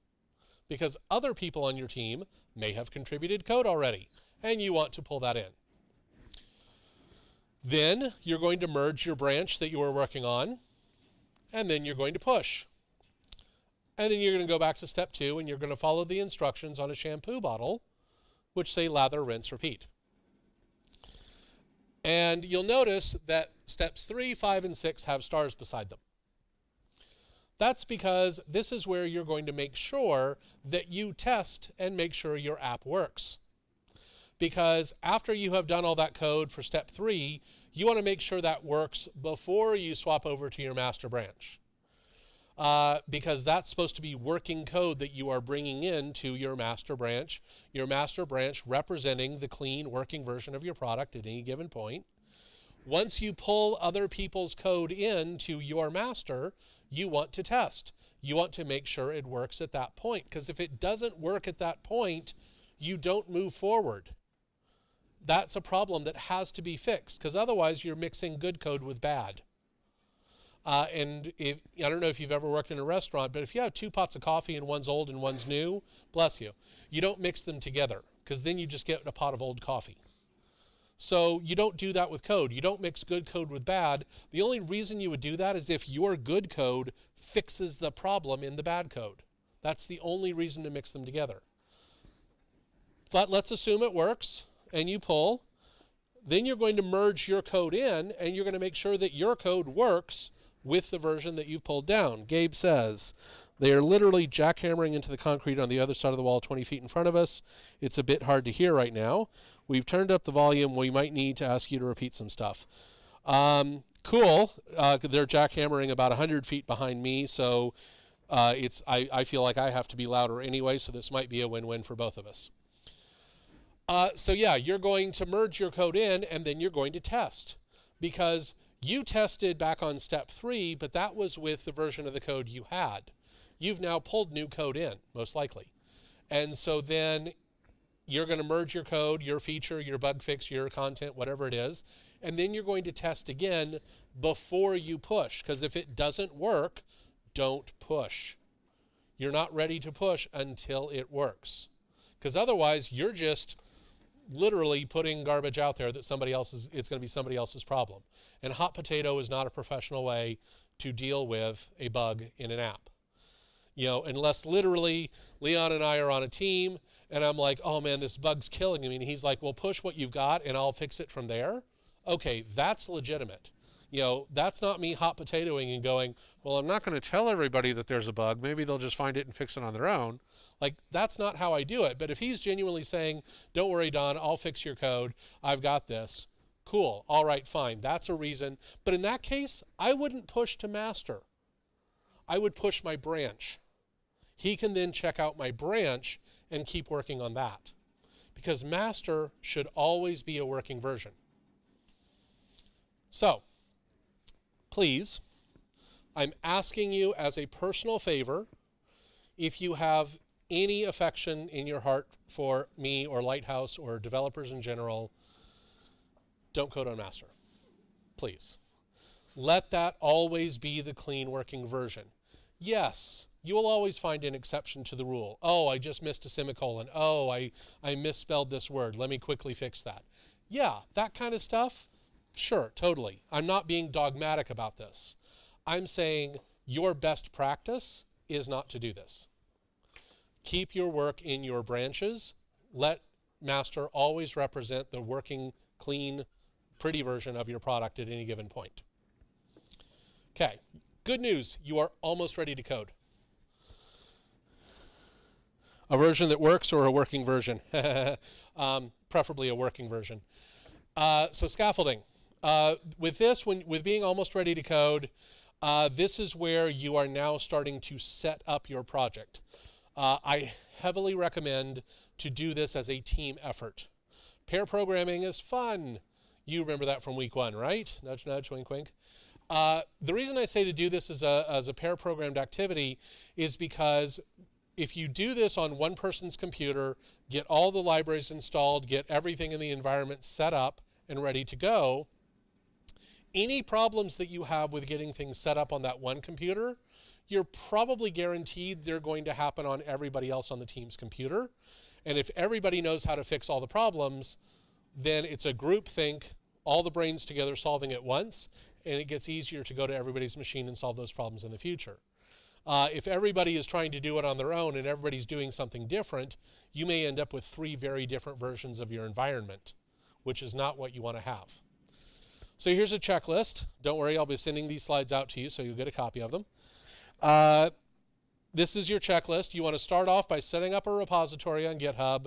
because other people on your team may have contributed code already, and you want to pull that in. Then you're going to merge your branch that you were working on, and then you're going to push. And then you're going to go back to step 2, and you're going to follow the instructions on a shampoo bottle, which say lather, rinse, repeat. And you'll notice that steps 3, 5, and 6 have stars beside them. That's because this is where you're going to make sure that you test and make sure your app works. Because after you have done all that code for step 3, you want to make sure that works before you swap over to your master branch. Because that's supposed to be working code that you are bringing into your master branch representing the clean working version of your product at any given point. Once you pull other people's code into your master, you want to test. You want to make sure it works at that point, because if it doesn't work at that point, you don't move forward. That's a problem that has to be fixed, because otherwise you're mixing good code with bad. And I don't know if you've ever worked in a restaurant, but if you have 2 pots of coffee and one's old and one's new, bless you, you don't mix them together, because then you just get a pot of old coffee. So you don't do that with code. You don't mix good code with bad. The only reason you would do that is if your good code fixes the problem in the bad code. That's the only reason to mix them together. But let's assume it works, and you pull. Then you're going to merge your code in, and you're going to make sure that your code works with the version that you've pulled down. Gabe says, they are literally jackhammering into the concrete on the other side of the wall 20 feet in front of us. It's a bit hard to hear right now. We've turned up the volume. We might need to ask you to repeat some stuff. Cool. They're jackhammering about 100 feet behind me, so I feel like I have to be louder anyway, so this might be a win-win for both of us. So yeah, you're going to merge your code in, and then you're going to test. Because you tested back on step 3, but that was with the version of the code you had. You've now pulled new code in, most likely. And so then you're going to merge your code, your feature, your bug fix, your content, whatever it is, and then you're going to test again before you push. Because if it doesn't work, don't push. You're not ready to push until it works. Because otherwise, you're just literally putting garbage out there that it's going to be somebody else's problem. And hot potato is not a professional way to deal with a bug in an app. You know, unless literally Leon and I are on a team and I'm like, oh man, this bug's killing me. And he's like, well, push what you've got and I'll fix it from there. Okay, that's legitimate. You know, that's not me hot potatoing and going, well, I'm not going to tell everybody that there's a bug. Maybe they'll just find it and fix it on their own. Like, that's not how I do it. But if he's genuinely saying, don't worry, Don, I'll fix your code. I've got this. Cool. All right, fine. That's a reason. But in that case, I wouldn't push to master. I would push my branch. He can then check out my branch and keep working on that. Because master should always be a working version. So, please, I'm asking you as a personal favor, if you have any affection in your heart for me or Lighthouse or developers in general, don't code on master. Please. Let that always be the clean working version. Yes, you will always find an exception to the rule. Oh, I just missed a semicolon. Oh, I misspelled this word. Let me quickly fix that. Yeah, that kind of stuff. Sure, totally. I'm not being dogmatic about this. I'm saying your best practice is not to do this. Keep your work in your branches. Let master always represent the working, clean, pretty version of your product at any given point. Okay, good news. You are almost ready to code. A version that works or a working version? Preferably a working version. So scaffolding. With this, with being almost ready to code, this is where you are now starting to set up your project. I heavily recommend to do this as a team effort. Pair programming is fun. You remember that from week 1, right? Nudge, nudge, wink, wink. The reason I say to do this as a pair programmed activity is because if you do this on one person's computer, get all the libraries installed, get everything in the environment set up and ready to go, any problems that you have with getting things set up on that one computer, you're probably guaranteed they're going to happen on everybody else on the team's computer. And if everybody knows how to fix all the problems, then it's a group think, all the brains together solving at once, and it gets easier to go to everybody's machine and solve those problems in the future. If everybody is trying to do it on their own and everybody's doing something different, you may end up with 3 very different versions of your environment, which is not what you want to have. So here's a checklist. Don't worry, I'll be sending these slides out to you so you'll get a copy of them. This is your checklist. You want to start off by setting up a repository on GitHub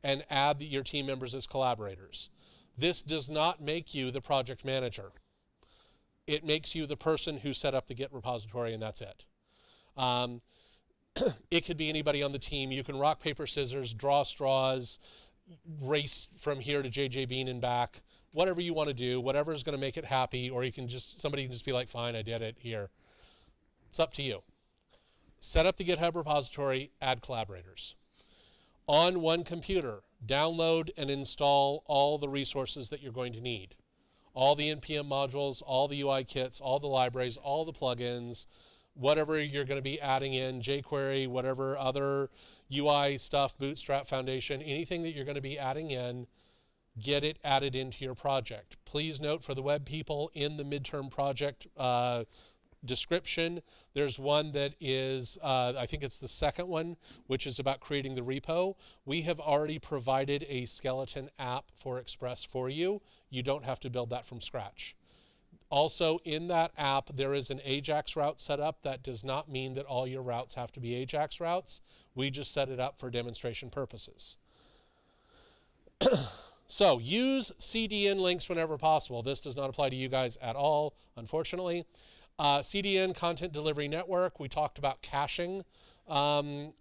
and add your team members as collaborators. This does not make you the project manager. It makes you the person who set up the Git repository, and that's it. It could be anybody on the team. You can rock, paper, scissors, draw straws, race from here to JJ Bean and back, whatever you want to do, whatever is going to make it happy, or you can somebody can just be like, fine, I did it here. It's up to you. Set up the GitHub repository, add collaborators. On one computer, download and install all the resources that you're going to need. All the NPM modules, all the UI kits, all the libraries, all the plugins, whatever you're going to be adding in, jQuery, whatever other UI stuff, Bootstrap Foundation, anything that you're going to be adding in, get it added into your project. Please note for the web people, in the midterm project description, there's one that is, I think it's the second one, which is about creating the repo. We have already provided a skeleton app for Express for you. You don't have to build that from scratch. Also, in that app, there is an Ajax route set up. That does not mean that all your routes have to be Ajax routes. We just set it up for demonstration purposes. So use CDN links whenever possible. This does not apply to you guys at all, unfortunately. CDN, Content Delivery Network, we talked about caching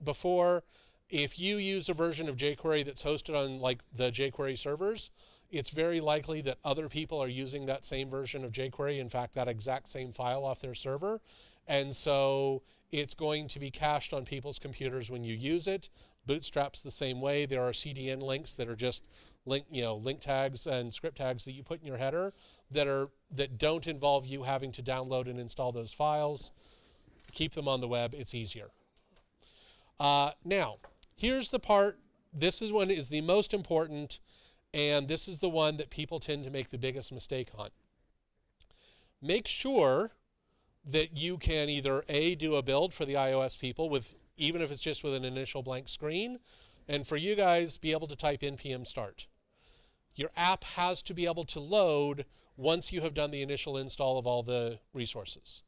before. If you use a version of jQuery that's hosted on like the jQuery servers, it's very likely that other people are using that same version of jQuery, in fact, that exact same file off their server. And so it's going to be cached on people's computers when you use it. Bootstrap's the same way. There are CDN links that are just link tags and script tags that you put in your header that don't involve you having to download and install those files. Keep them on the web. It's easier. Now, here's the part. This is one is the most important, and this is the one that people tend to make the biggest mistake on. Make sure that you can either A, do a build for the iOS people, even if it's just with an initial blank screen, and for you guys, be able to type npm start. Your app has to be able to load once you have done the initial install of all the resources.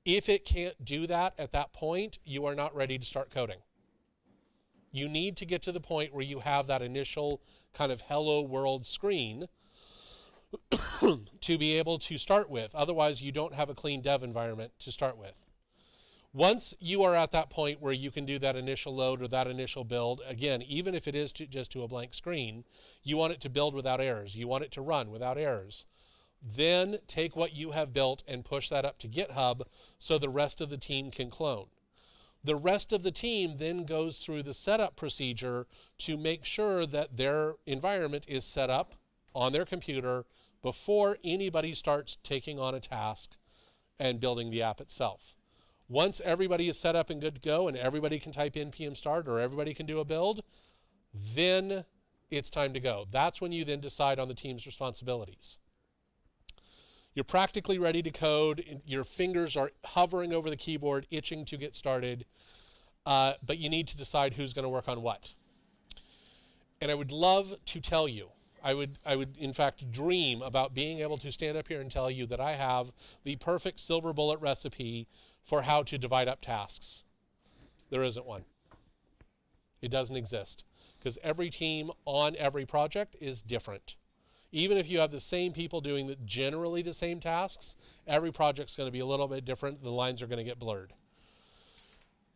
If it can't do that at that point, you are not ready to start coding. You need to get to the point where you have that initial kind of hello world screen to be able to start with. Otherwise, you don't have a clean dev environment to start with. Once you are at that point where you can do that initial load or that initial build, again, even if it is just to a blank screen, you want it to build without errors. You want it to run without errors. Then take what you have built and push that up to GitHub so the rest of the team can clone. The rest of the team then goes through the setup procedure to make sure that their environment is set up on their computer before anybody starts taking on a task and building the app itself. Once everybody is set up and good to go and everybody can type npm start or everybody can do a build, then it's time to go. That's when you then decide on the team's responsibilities. You're practically ready to code. Your fingers are hovering over the keyboard, itching to get started, but you need to decide who's going to work on what. And I would love to tell you, I would in fact dream about being able to stand up here and tell you that I have the perfect silver bullet recipe for how to divide up tasks. There isn't one. It doesn't exist because every team on every project is different. Even if you have the same people doing generally the same tasks, every project's going to be a little bit different. The lines are going to get blurred.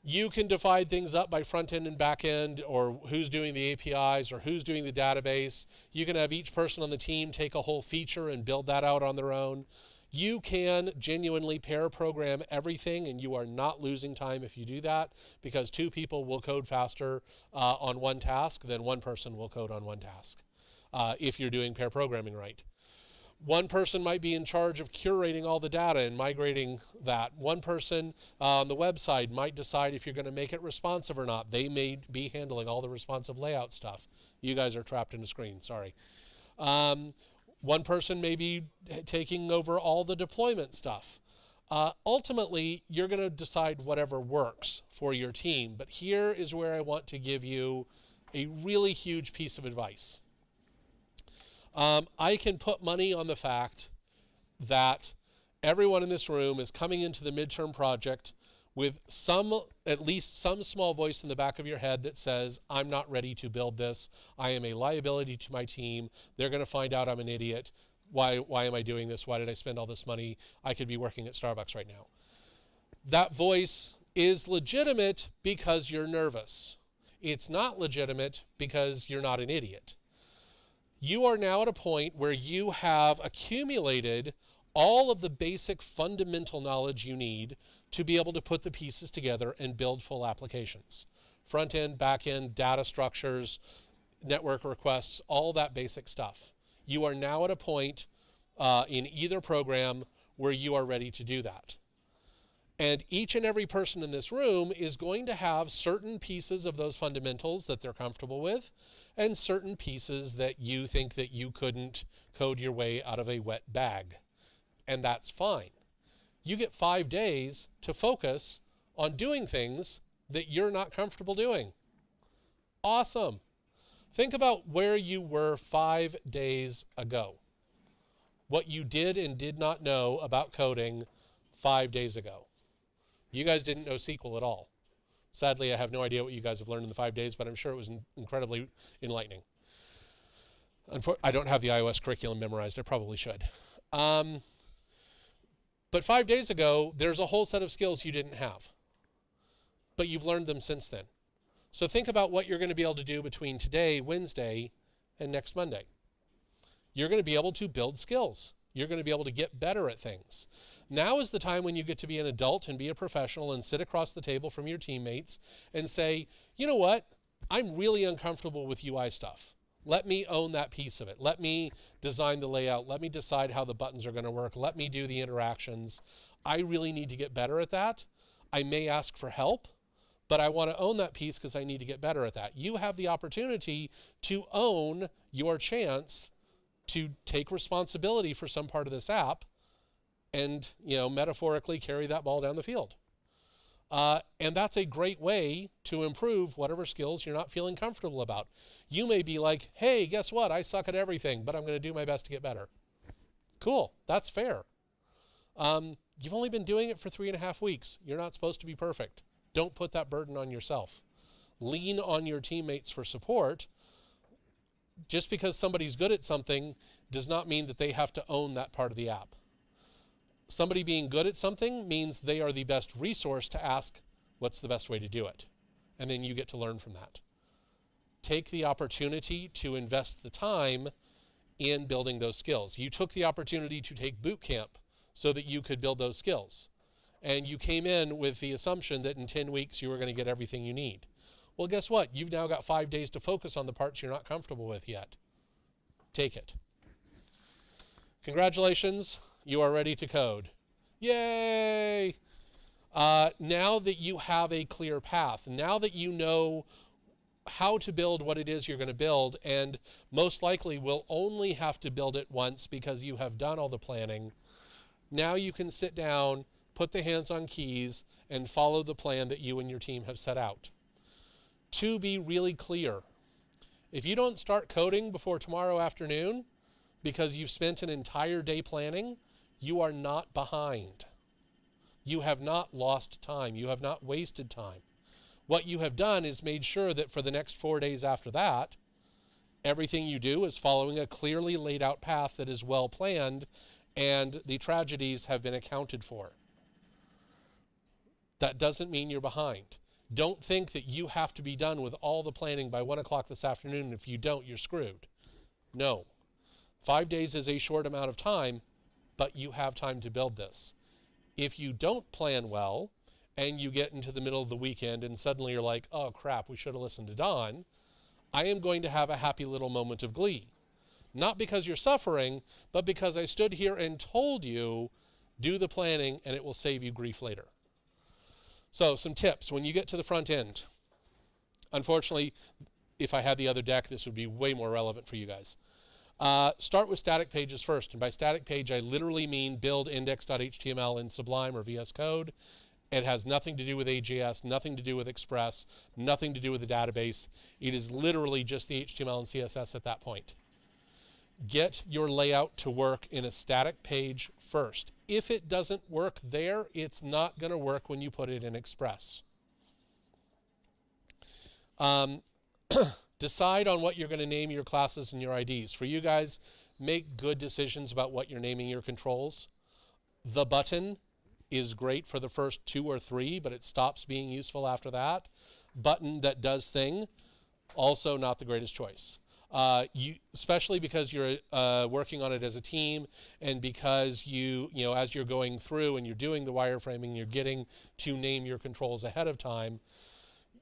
You can divide things up by front end and back end, or who's doing the APIs or who's doing the database. You can have each person on the team take a whole feature and build that out on their own. You can genuinely pair program everything, and you are not losing time if you do that, because two people will code faster on one task than one person will code on one task if you're doing pair programming right. One person might be in charge of curating all the data and migrating that. One person on the website might decide if you're going to make it responsive or not. They may be handling all the responsive layout stuff. You guys are trapped in a screen, sorry. One person may be taking over all the deployment stuff. Ultimately, you're going to decide whatever works for your team, but here is where I want to give you a really huge piece of advice. I can put money on the fact that everyone in this room is coming into the midterm project with at least some small voice in the back of your head that says, I'm not ready to build this. I am a liability to my team. They're going to find out I'm an idiot. Why am I doing this? Why did I spend all this money? I could be working at Starbucks right now. That voice is legitimate because you're nervous. It's not legitimate because you're not an idiot. You are now at a point where you have accumulated all of the basic fundamental knowledge you need to be able to put the pieces together and build full applications. Front end, back end, data structures, network requests, all that basic stuff. You are now at a point in either program where you are ready to do that. And each and every person in this room is going to have certain pieces of those fundamentals that they're comfortable with, and certain pieces that you think that you couldn't code your way out of a wet bag. And that's fine. You get 5 days to focus on doing things that you're not comfortable doing. Awesome. Think about where you were 5 days ago. what you did and did not know about coding 5 days ago. You guys didn't know SQL at all. Sadly, I have no idea what you guys have learned in the 5 days, but I'm sure it was incredibly enlightening. I don't have the iOS curriculum memorized. I probably should. But 5 days ago, there's a whole set of skills you didn't have. But you've learned them since then. So think about what you're going to be able to do between today, Wednesday, and next Monday. You're going to be able to build skills. You're going to be able to get better at things. Now is the time when you get to be an adult and be a professional and sit across the table from your teammates and say, you know what? I'm really uncomfortable with UI stuff. Let me own that piece of it. Let me design the layout. Let me decide how the buttons are going to work. Let me do the interactions. I really need to get better at that. I may ask for help, but I want to own that piece because I need to get better at that. You have the opportunity to own your chance to take responsibility for some part of this app and, metaphorically carry that ball down the field. And that's a great way to improve whatever skills you're not feeling comfortable about. You may be like, hey, guess what? I suck at everything, but I'm going to do my best to get better. Cool. That's fair. You've only been doing it for 3.5 weeks. You're not supposed to be perfect. Don't put that burden on yourself. Lean on your teammates for support. Just because somebody's good at something does not mean that they have to own that part of the app. Somebody being good at something means they are the best resource to ask what's the best way to do it. And then you get to learn from that. Take the opportunity to invest the time in building those skills. You took the opportunity to take boot camp so that you could build those skills. And you came in with the assumption that in 10 weeks you were going to get everything you need. Well, guess what? You've now got 5 days to focus on the parts you're not comfortable with yet. Take it. Congratulations. You are ready to code. Yay! Now that you have a clear path, now that you know how to build what it is you're going to build, and most likely will only have to build it once because you have done all the planning, now you can sit down, put the hands on keys, and follow the plan that you and your team have set out. To be really clear, if you don't start coding before tomorrow afternoon because you've spent an entire day planning, you are not behind. You have not lost time. You have not wasted time. What you have done is made sure that for the next 4 days after that, everything you do is following a clearly laid out path that is well planned and the tragedies have been accounted for. That doesn't mean you're behind. Don't think that you have to be done with all the planning by 1 o'clock this afternoon, and if you don't, you're screwed. No. 5 days is a short amount of time, but you have time to build this. If you don't plan well, and you get into the middle of the weekend and suddenly you're like, oh crap, we should have listened to Don, I am going to have a happy little moment of glee. Not because you're suffering, but because I stood here and told you, do the planning and it will save you grief later. So some tips when you get to the front end. Unfortunately, if I had the other deck, this would be way more relevant for you guys. Start with static pages first. And by static page, I literally mean build index.html in Sublime or VS Code. It has nothing to do with AJS, nothing to do with Express, nothing to do with the database. It is literally just the HTML and CSS at that point. Get your layout to work in a static page first. If it doesn't work there, it's not going to work when you put it in Express. Decide on what you're going to name your classes and your IDs. For you guys, make good decisions about what you're naming your controls. The button is great for the first 2 or 3, but it stops being useful after that. Button that does thing, also not the greatest choice. Especially because you're working on it as a team, and because as you're going through and you're doing the wireframing, you're getting to name your controls ahead of time.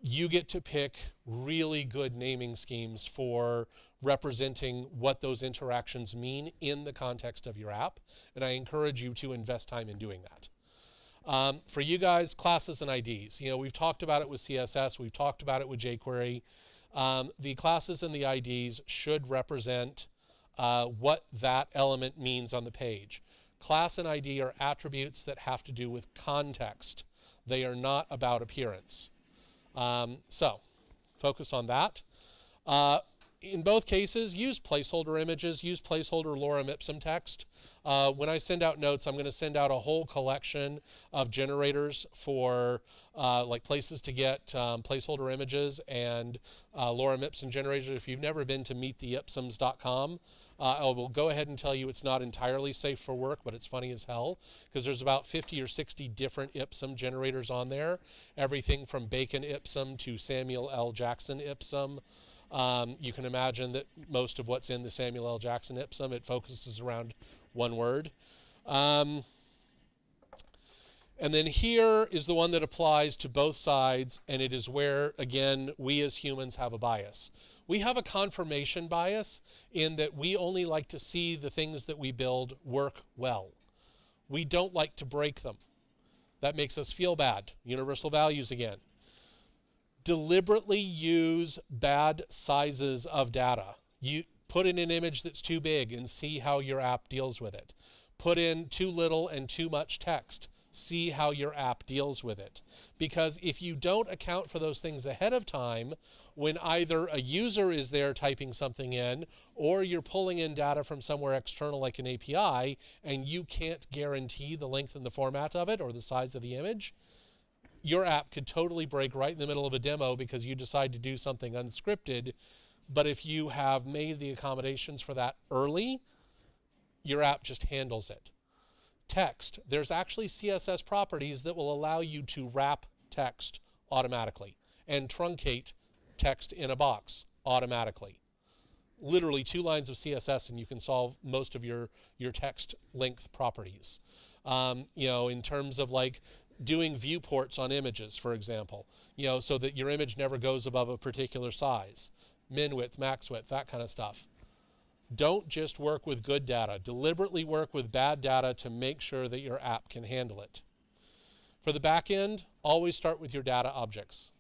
You get to pick really good naming schemes for representing what those interactions mean in the context of your app, and I encourage you to invest time in doing that. For you guys, classes and IDs. We've talked about it with CSS, we've talked about it with jQuery. The classes and the IDs should represent what that element means on the page. Class and ID are attributes that have to do with context. They are not about appearance. So focus on that. in both cases, use placeholder images, use placeholder lorem ipsum text. When I send out notes, I'm going to send out a whole collection of generators for like places to get placeholder images and lorem ipsum generators. If you've never been to meettheipsums.com, I will go ahead and tell you it's not entirely safe for work, but it's funny as hell because there's about 50 or 60 different ipsum generators on there. Everything from Bacon ipsum to Samuel L. Jackson ipsum. You can imagine that most of what's in the Samuel L. Jackson ipsum, it focuses around one word. And then here is the one that applies to both sides, and it is where, again, we as humans have a bias. We have a confirmation bias in that we only like to see the things that we build work well. We don't like to break them. That makes us feel bad. Universal values again. Deliberately use bad sizes of data. You put in an image that's too big and see how your app deals with it. Put in too little and too much text. See how your app deals with it. Because if you don't account for those things ahead of time, when either a user is there typing something in or you're pulling in data from somewhere external like an API and you can't guarantee the length and the format of it or the size of the image, your app could totally break right in the middle of a demo because you decide to do something unscripted. But if you have made the accommodations for that early, your app just handles it. Text. There's actually CSS properties that will allow you to wrap text automatically and truncate text in a box automatically. Literally 2 lines of CSS and you can solve most of your text length properties. You know, in terms of like doing viewports on images, for example, you know, so that your image never goes above a particular size, min width, max width, that kind of stuff. Don't just work with good data. Deliberately work with bad data to make sure that your app can handle it. For the back end, always start with your data objects.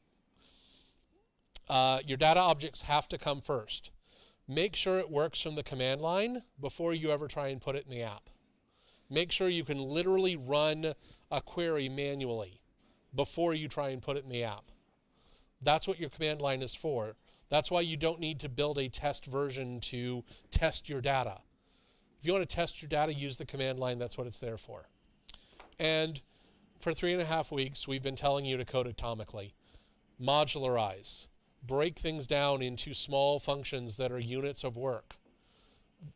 Your data objects have to come first. Make sure it works from the command line before you ever try and put it in the app. Make sure you can literally run a query manually before you try and put it in the app. That's what your command line is for. That's why you don't need to build a test version to test your data. If you want to test your data, use the command line. That's what it's there for. And for 3.5 weeks, we've been telling you to code atomically. Modularize. Break things down into small functions that are units of work.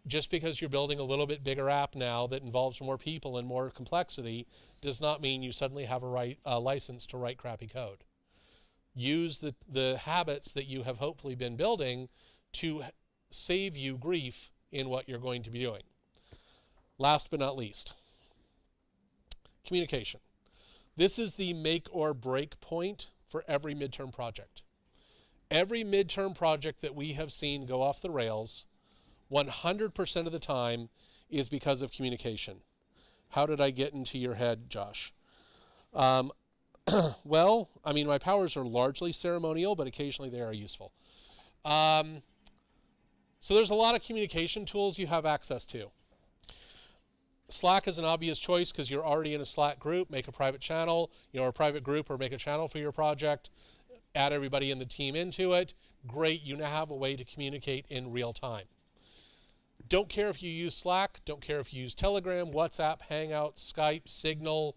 Just because you're building a little bit bigger app now that involves more people and more complexity does not mean you suddenly have a license to write crappy code. Use the habits that you have hopefully been building to save you grief in what you're going to be doing. Last but not least, communication. This is the make or break point for every midterm project. Every midterm project that we have seen go off the rails 100% of the time is because of communication. How did I get into your head, Josh? Well, I mean, my powers are largely ceremonial, but occasionally they are useful. So there's a lot of communication tools you have access to. Slack is an obvious choice because you're already in a Slack group. Make a private channel, you know, or a private group, or make a channel for your project. Add everybody in the team into it. Great, you now have a way to communicate in real time. Don't care if you use Slack, don't care if you use Telegram, WhatsApp, Hangouts, Skype, Signal.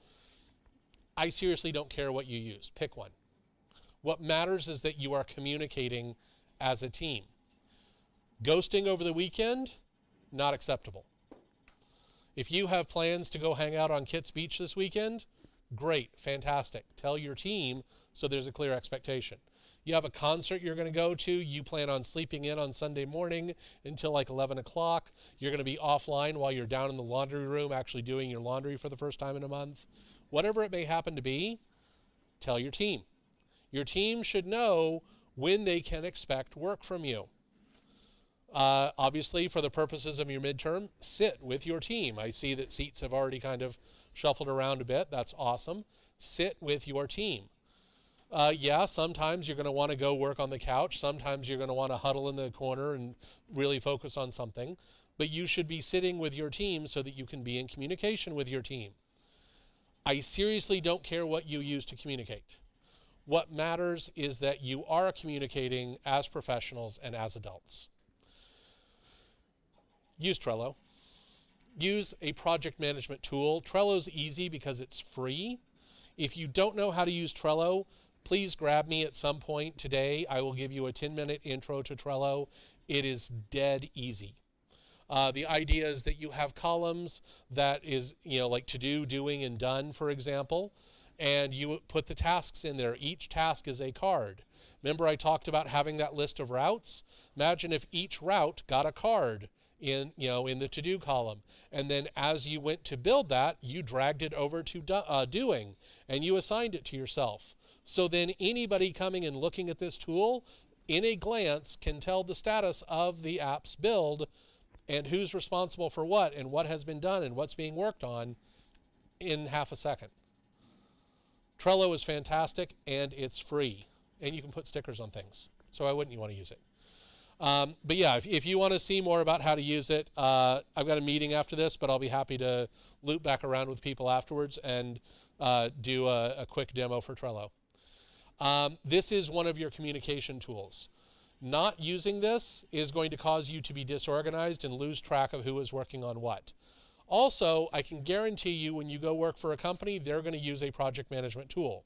I seriously don't care what you use. Pick one. What matters is that you are communicating as a team. Ghosting over the weekend, not acceptable. If you have plans to go hang out on Kitts Beach this weekend, great, fantastic. Tell your team so there's a clear expectation. You have a concert you're going to go to, you plan on sleeping in on Sunday morning until like 11 o'clock. You're going to be offline while you're down in the laundry room actually doing your laundry for the first time in a month. Whatever it may happen to be, tell your team. Your team should know when they can expect work from you. Obviously, for the purposes of your midterm, sit with your team. I see that seats have already kind of shuffled around a bit. That's awesome. Sit with your team. Yeah, sometimes you're going to want to go work on the couch. Sometimes you're going to want to huddle in the corner and really focus on something. But you should be sitting with your team so that you can be in communication with your team. I seriously don't care what you use to communicate. What matters is that you are communicating as professionals and as adults. Use Trello. Use a project management tool. Trello's easy because it's free. If you don't know how to use Trello, please grab me at some point today. I will give you a 10-minute intro to Trello. It is dead easy. The idea is that you have columns that is, like to do, doing, and done, for example, and you put the tasks in there. Each task is a card. Remember I talked about having that list of routes? Imagine if each route got a card in the to-do column, and then as you went to build that, you dragged it over to doing, and you assigned it to yourself. So then anybody coming and looking at this tool in a glance can tell the status of the app's build and who's responsible for what and what has been done and what's being worked on in half a second. Trello is fantastic and it's free, and you can put stickers on things. So why wouldn't you want to use it? But yeah, if you want to see more about how to use it, I've got a meeting after this, but I'll be happy to loop back around with people afterwards and do a quick demo for Trello. This is one of your communication tools. Not using this is going to cause you to be disorganized and lose track of who is working on what. Also, I can guarantee you when you go work for a company, they're going to use a project management tool.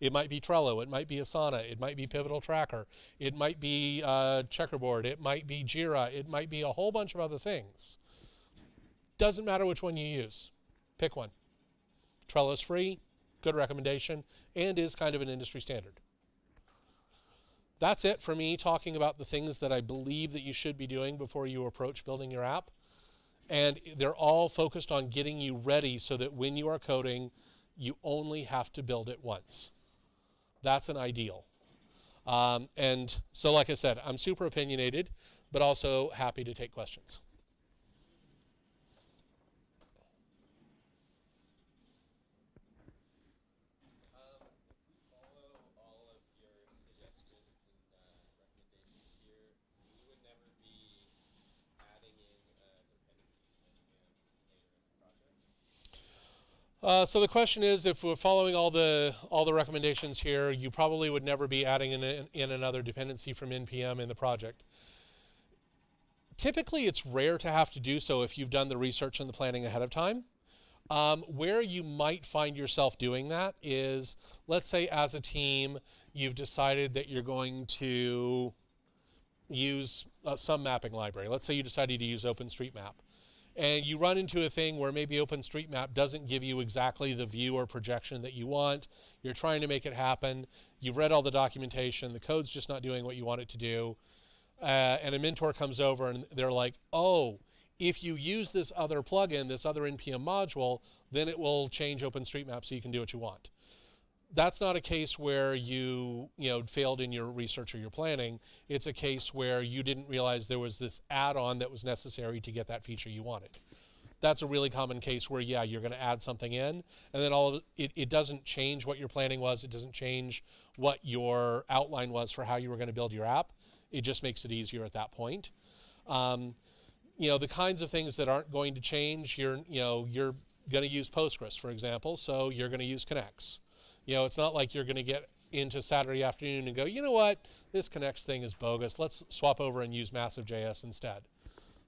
It might be Trello, it might be Asana, it might be Pivotal Tracker, it might be Checkerboard, it might be Jira, it might be a whole bunch of other things. Doesn't matter which one you use. Pick one. Trello's free, good recommendation, and is kind of an industry standard. That's it for me talking about the things that I believe that you should be doing before you approach building your app. And they're all focused on getting you ready so that when you are coding, you only have to build it once. That's an ideal. And so like I said, I'm super opinionated, but also happy to take questions. So the question is, if we're following all the recommendations here, you probably would never be adding in another dependency from NPM in the project. Typically, it's rare to have to do so if you've done the research and the planning ahead of time. Where you might find yourself doing that is, let's say as a team, you've decided that you're going to use some mapping library. Let's say you decided to use OpenStreetMap. And you run into a thing where maybe OpenStreetMap doesn't give you exactly the view or projection that you want. You're trying to make it happen. You've read all the documentation. The code's just not doing what you want it to do. And a mentor comes over and they're like, oh, if you use this other plugin, this other NPM module, then it will change OpenStreetMap so you can do what you want. That's not a case where you failed in your research or your planning. It's a case where you didn't realize there was this add-on that was necessary to get that feature you wanted. That's a really common case where, yeah, you're going to add something in, and then it doesn't change what your planning was. It doesn't change what your outline was for how you were going to build your app. It just makes it easier at that point. The kinds of things that aren't going to change, you're going to use Postgres, for example, so you're going to use connects. It's not like you're going to get into Saturday afternoon and go, you know what, this connects thing is bogus. Let's swap over and use Massive.js instead.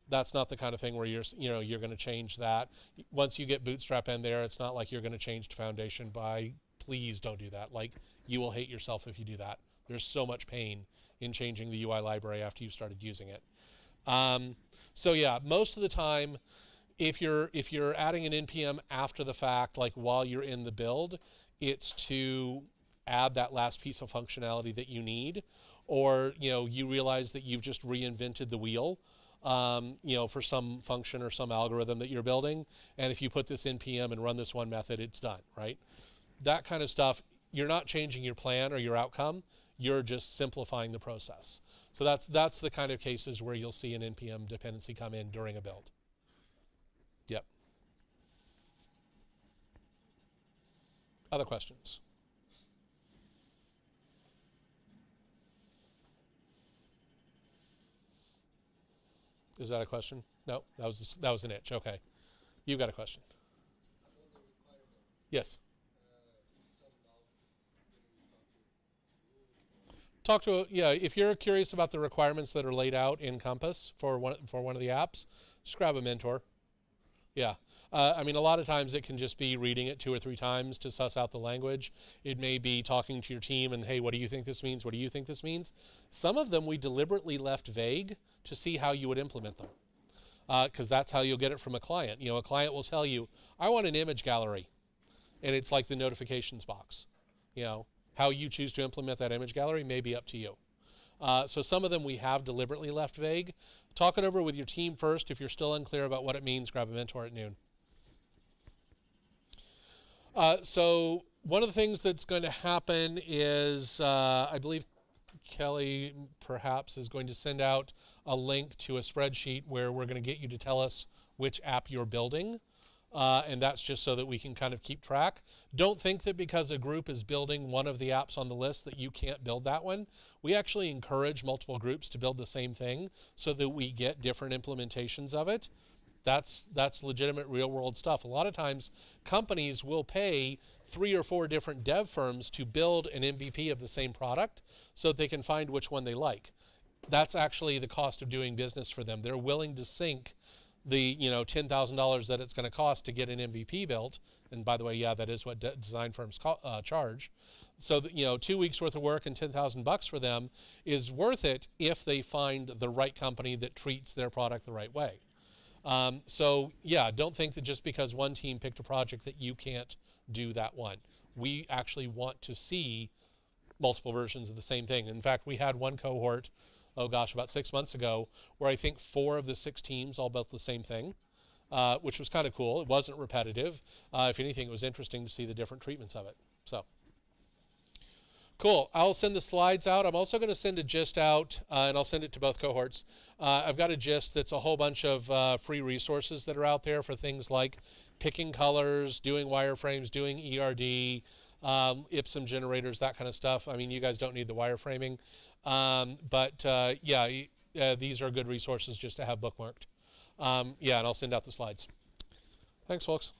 That's not the kind of thing where you're going to change that. Once you get Bootstrap in there, it's not like you're going to change to Foundation by, please don't do that. Like, you will hate yourself if you do that. There's so much pain in changing the UI library after you've started using it. So yeah, most of the time, if you're adding an NPM after the fact, like while you're in the build, it's to add that last piece of functionality that you need, or you realize that you've just reinvented the wheel, for some function or some algorithm that you're building, and if you put this NPM and run this one method, it's done, right? That kind of stuff, you're not changing your plan or your outcome, you're just simplifying the process. So that's the kind of cases where you'll see an NPM dependency come in during a build. Yep. Other questions? Is that a question? No, that was an itch. Okay, you've got a question. Yes. Talk to, yeah, if you're curious about the requirements that are laid out in Compass for one of the apps, just grab a mentor. Yeah. I mean, a lot of times it can just be reading it 2 or 3 times to suss out the language. It may be talking to your team and, hey, what do you think this means? What do you think this means? Some of them we deliberately left vague to see how you would implement them. Because that's how you'll get it from a client. You know, a client will tell you, I want an image gallery. And it's like the notifications box. You know, how you choose to implement that image gallery may be up to you. So some of them we have deliberately left vague. Talk it over with your team first. If you're still unclear about what it means, grab a mentor at noon. So one of the things that's going to happen is, I believe Kelly perhaps is going to send out a link to a spreadsheet where we're going to get you to tell us which app you're building. And that's just so that we can kind of keep track. Don't think that because a group is building one of the apps on the list that you can't build that one. We actually encourage multiple groups to build the same thing so that we get different implementations of it. That's legitimate real world stuff. A lot of times companies will pay 3 or 4 different dev firms to build an MVP of the same product so that they can find which one they like. That's actually the cost of doing business for them. They're willing to sink the $10,000 that it's going to cost to get an MVP built. And by the way, yeah, that is what design firms charge. So that, 2 weeks worth of work and $10,000 for them is worth it if they find the right company that treats their product the right way. So yeah, don't think that just because one team picked a project that you can't do that one. We actually want to see multiple versions of the same thing. In fact, we had one cohort, oh gosh, about 6 months ago, where I think 4 of the 6 teams all built the same thing, which was kind of cool. It wasn't repetitive. If anything, it was interesting to see the different treatments of it. So cool. I'll send the slides out. I'm also going to send a gist out, and I'll send it to both cohorts. I've got a gist that's a whole bunch of free resources that are out there for things like picking colors, doing wireframes, doing ERD, IPSM generators, that kind of stuff. I mean, you guys don't need the wireframing. Yeah, these are good resources just to have bookmarked. Yeah, and I'll send out the slides. Thanks, folks.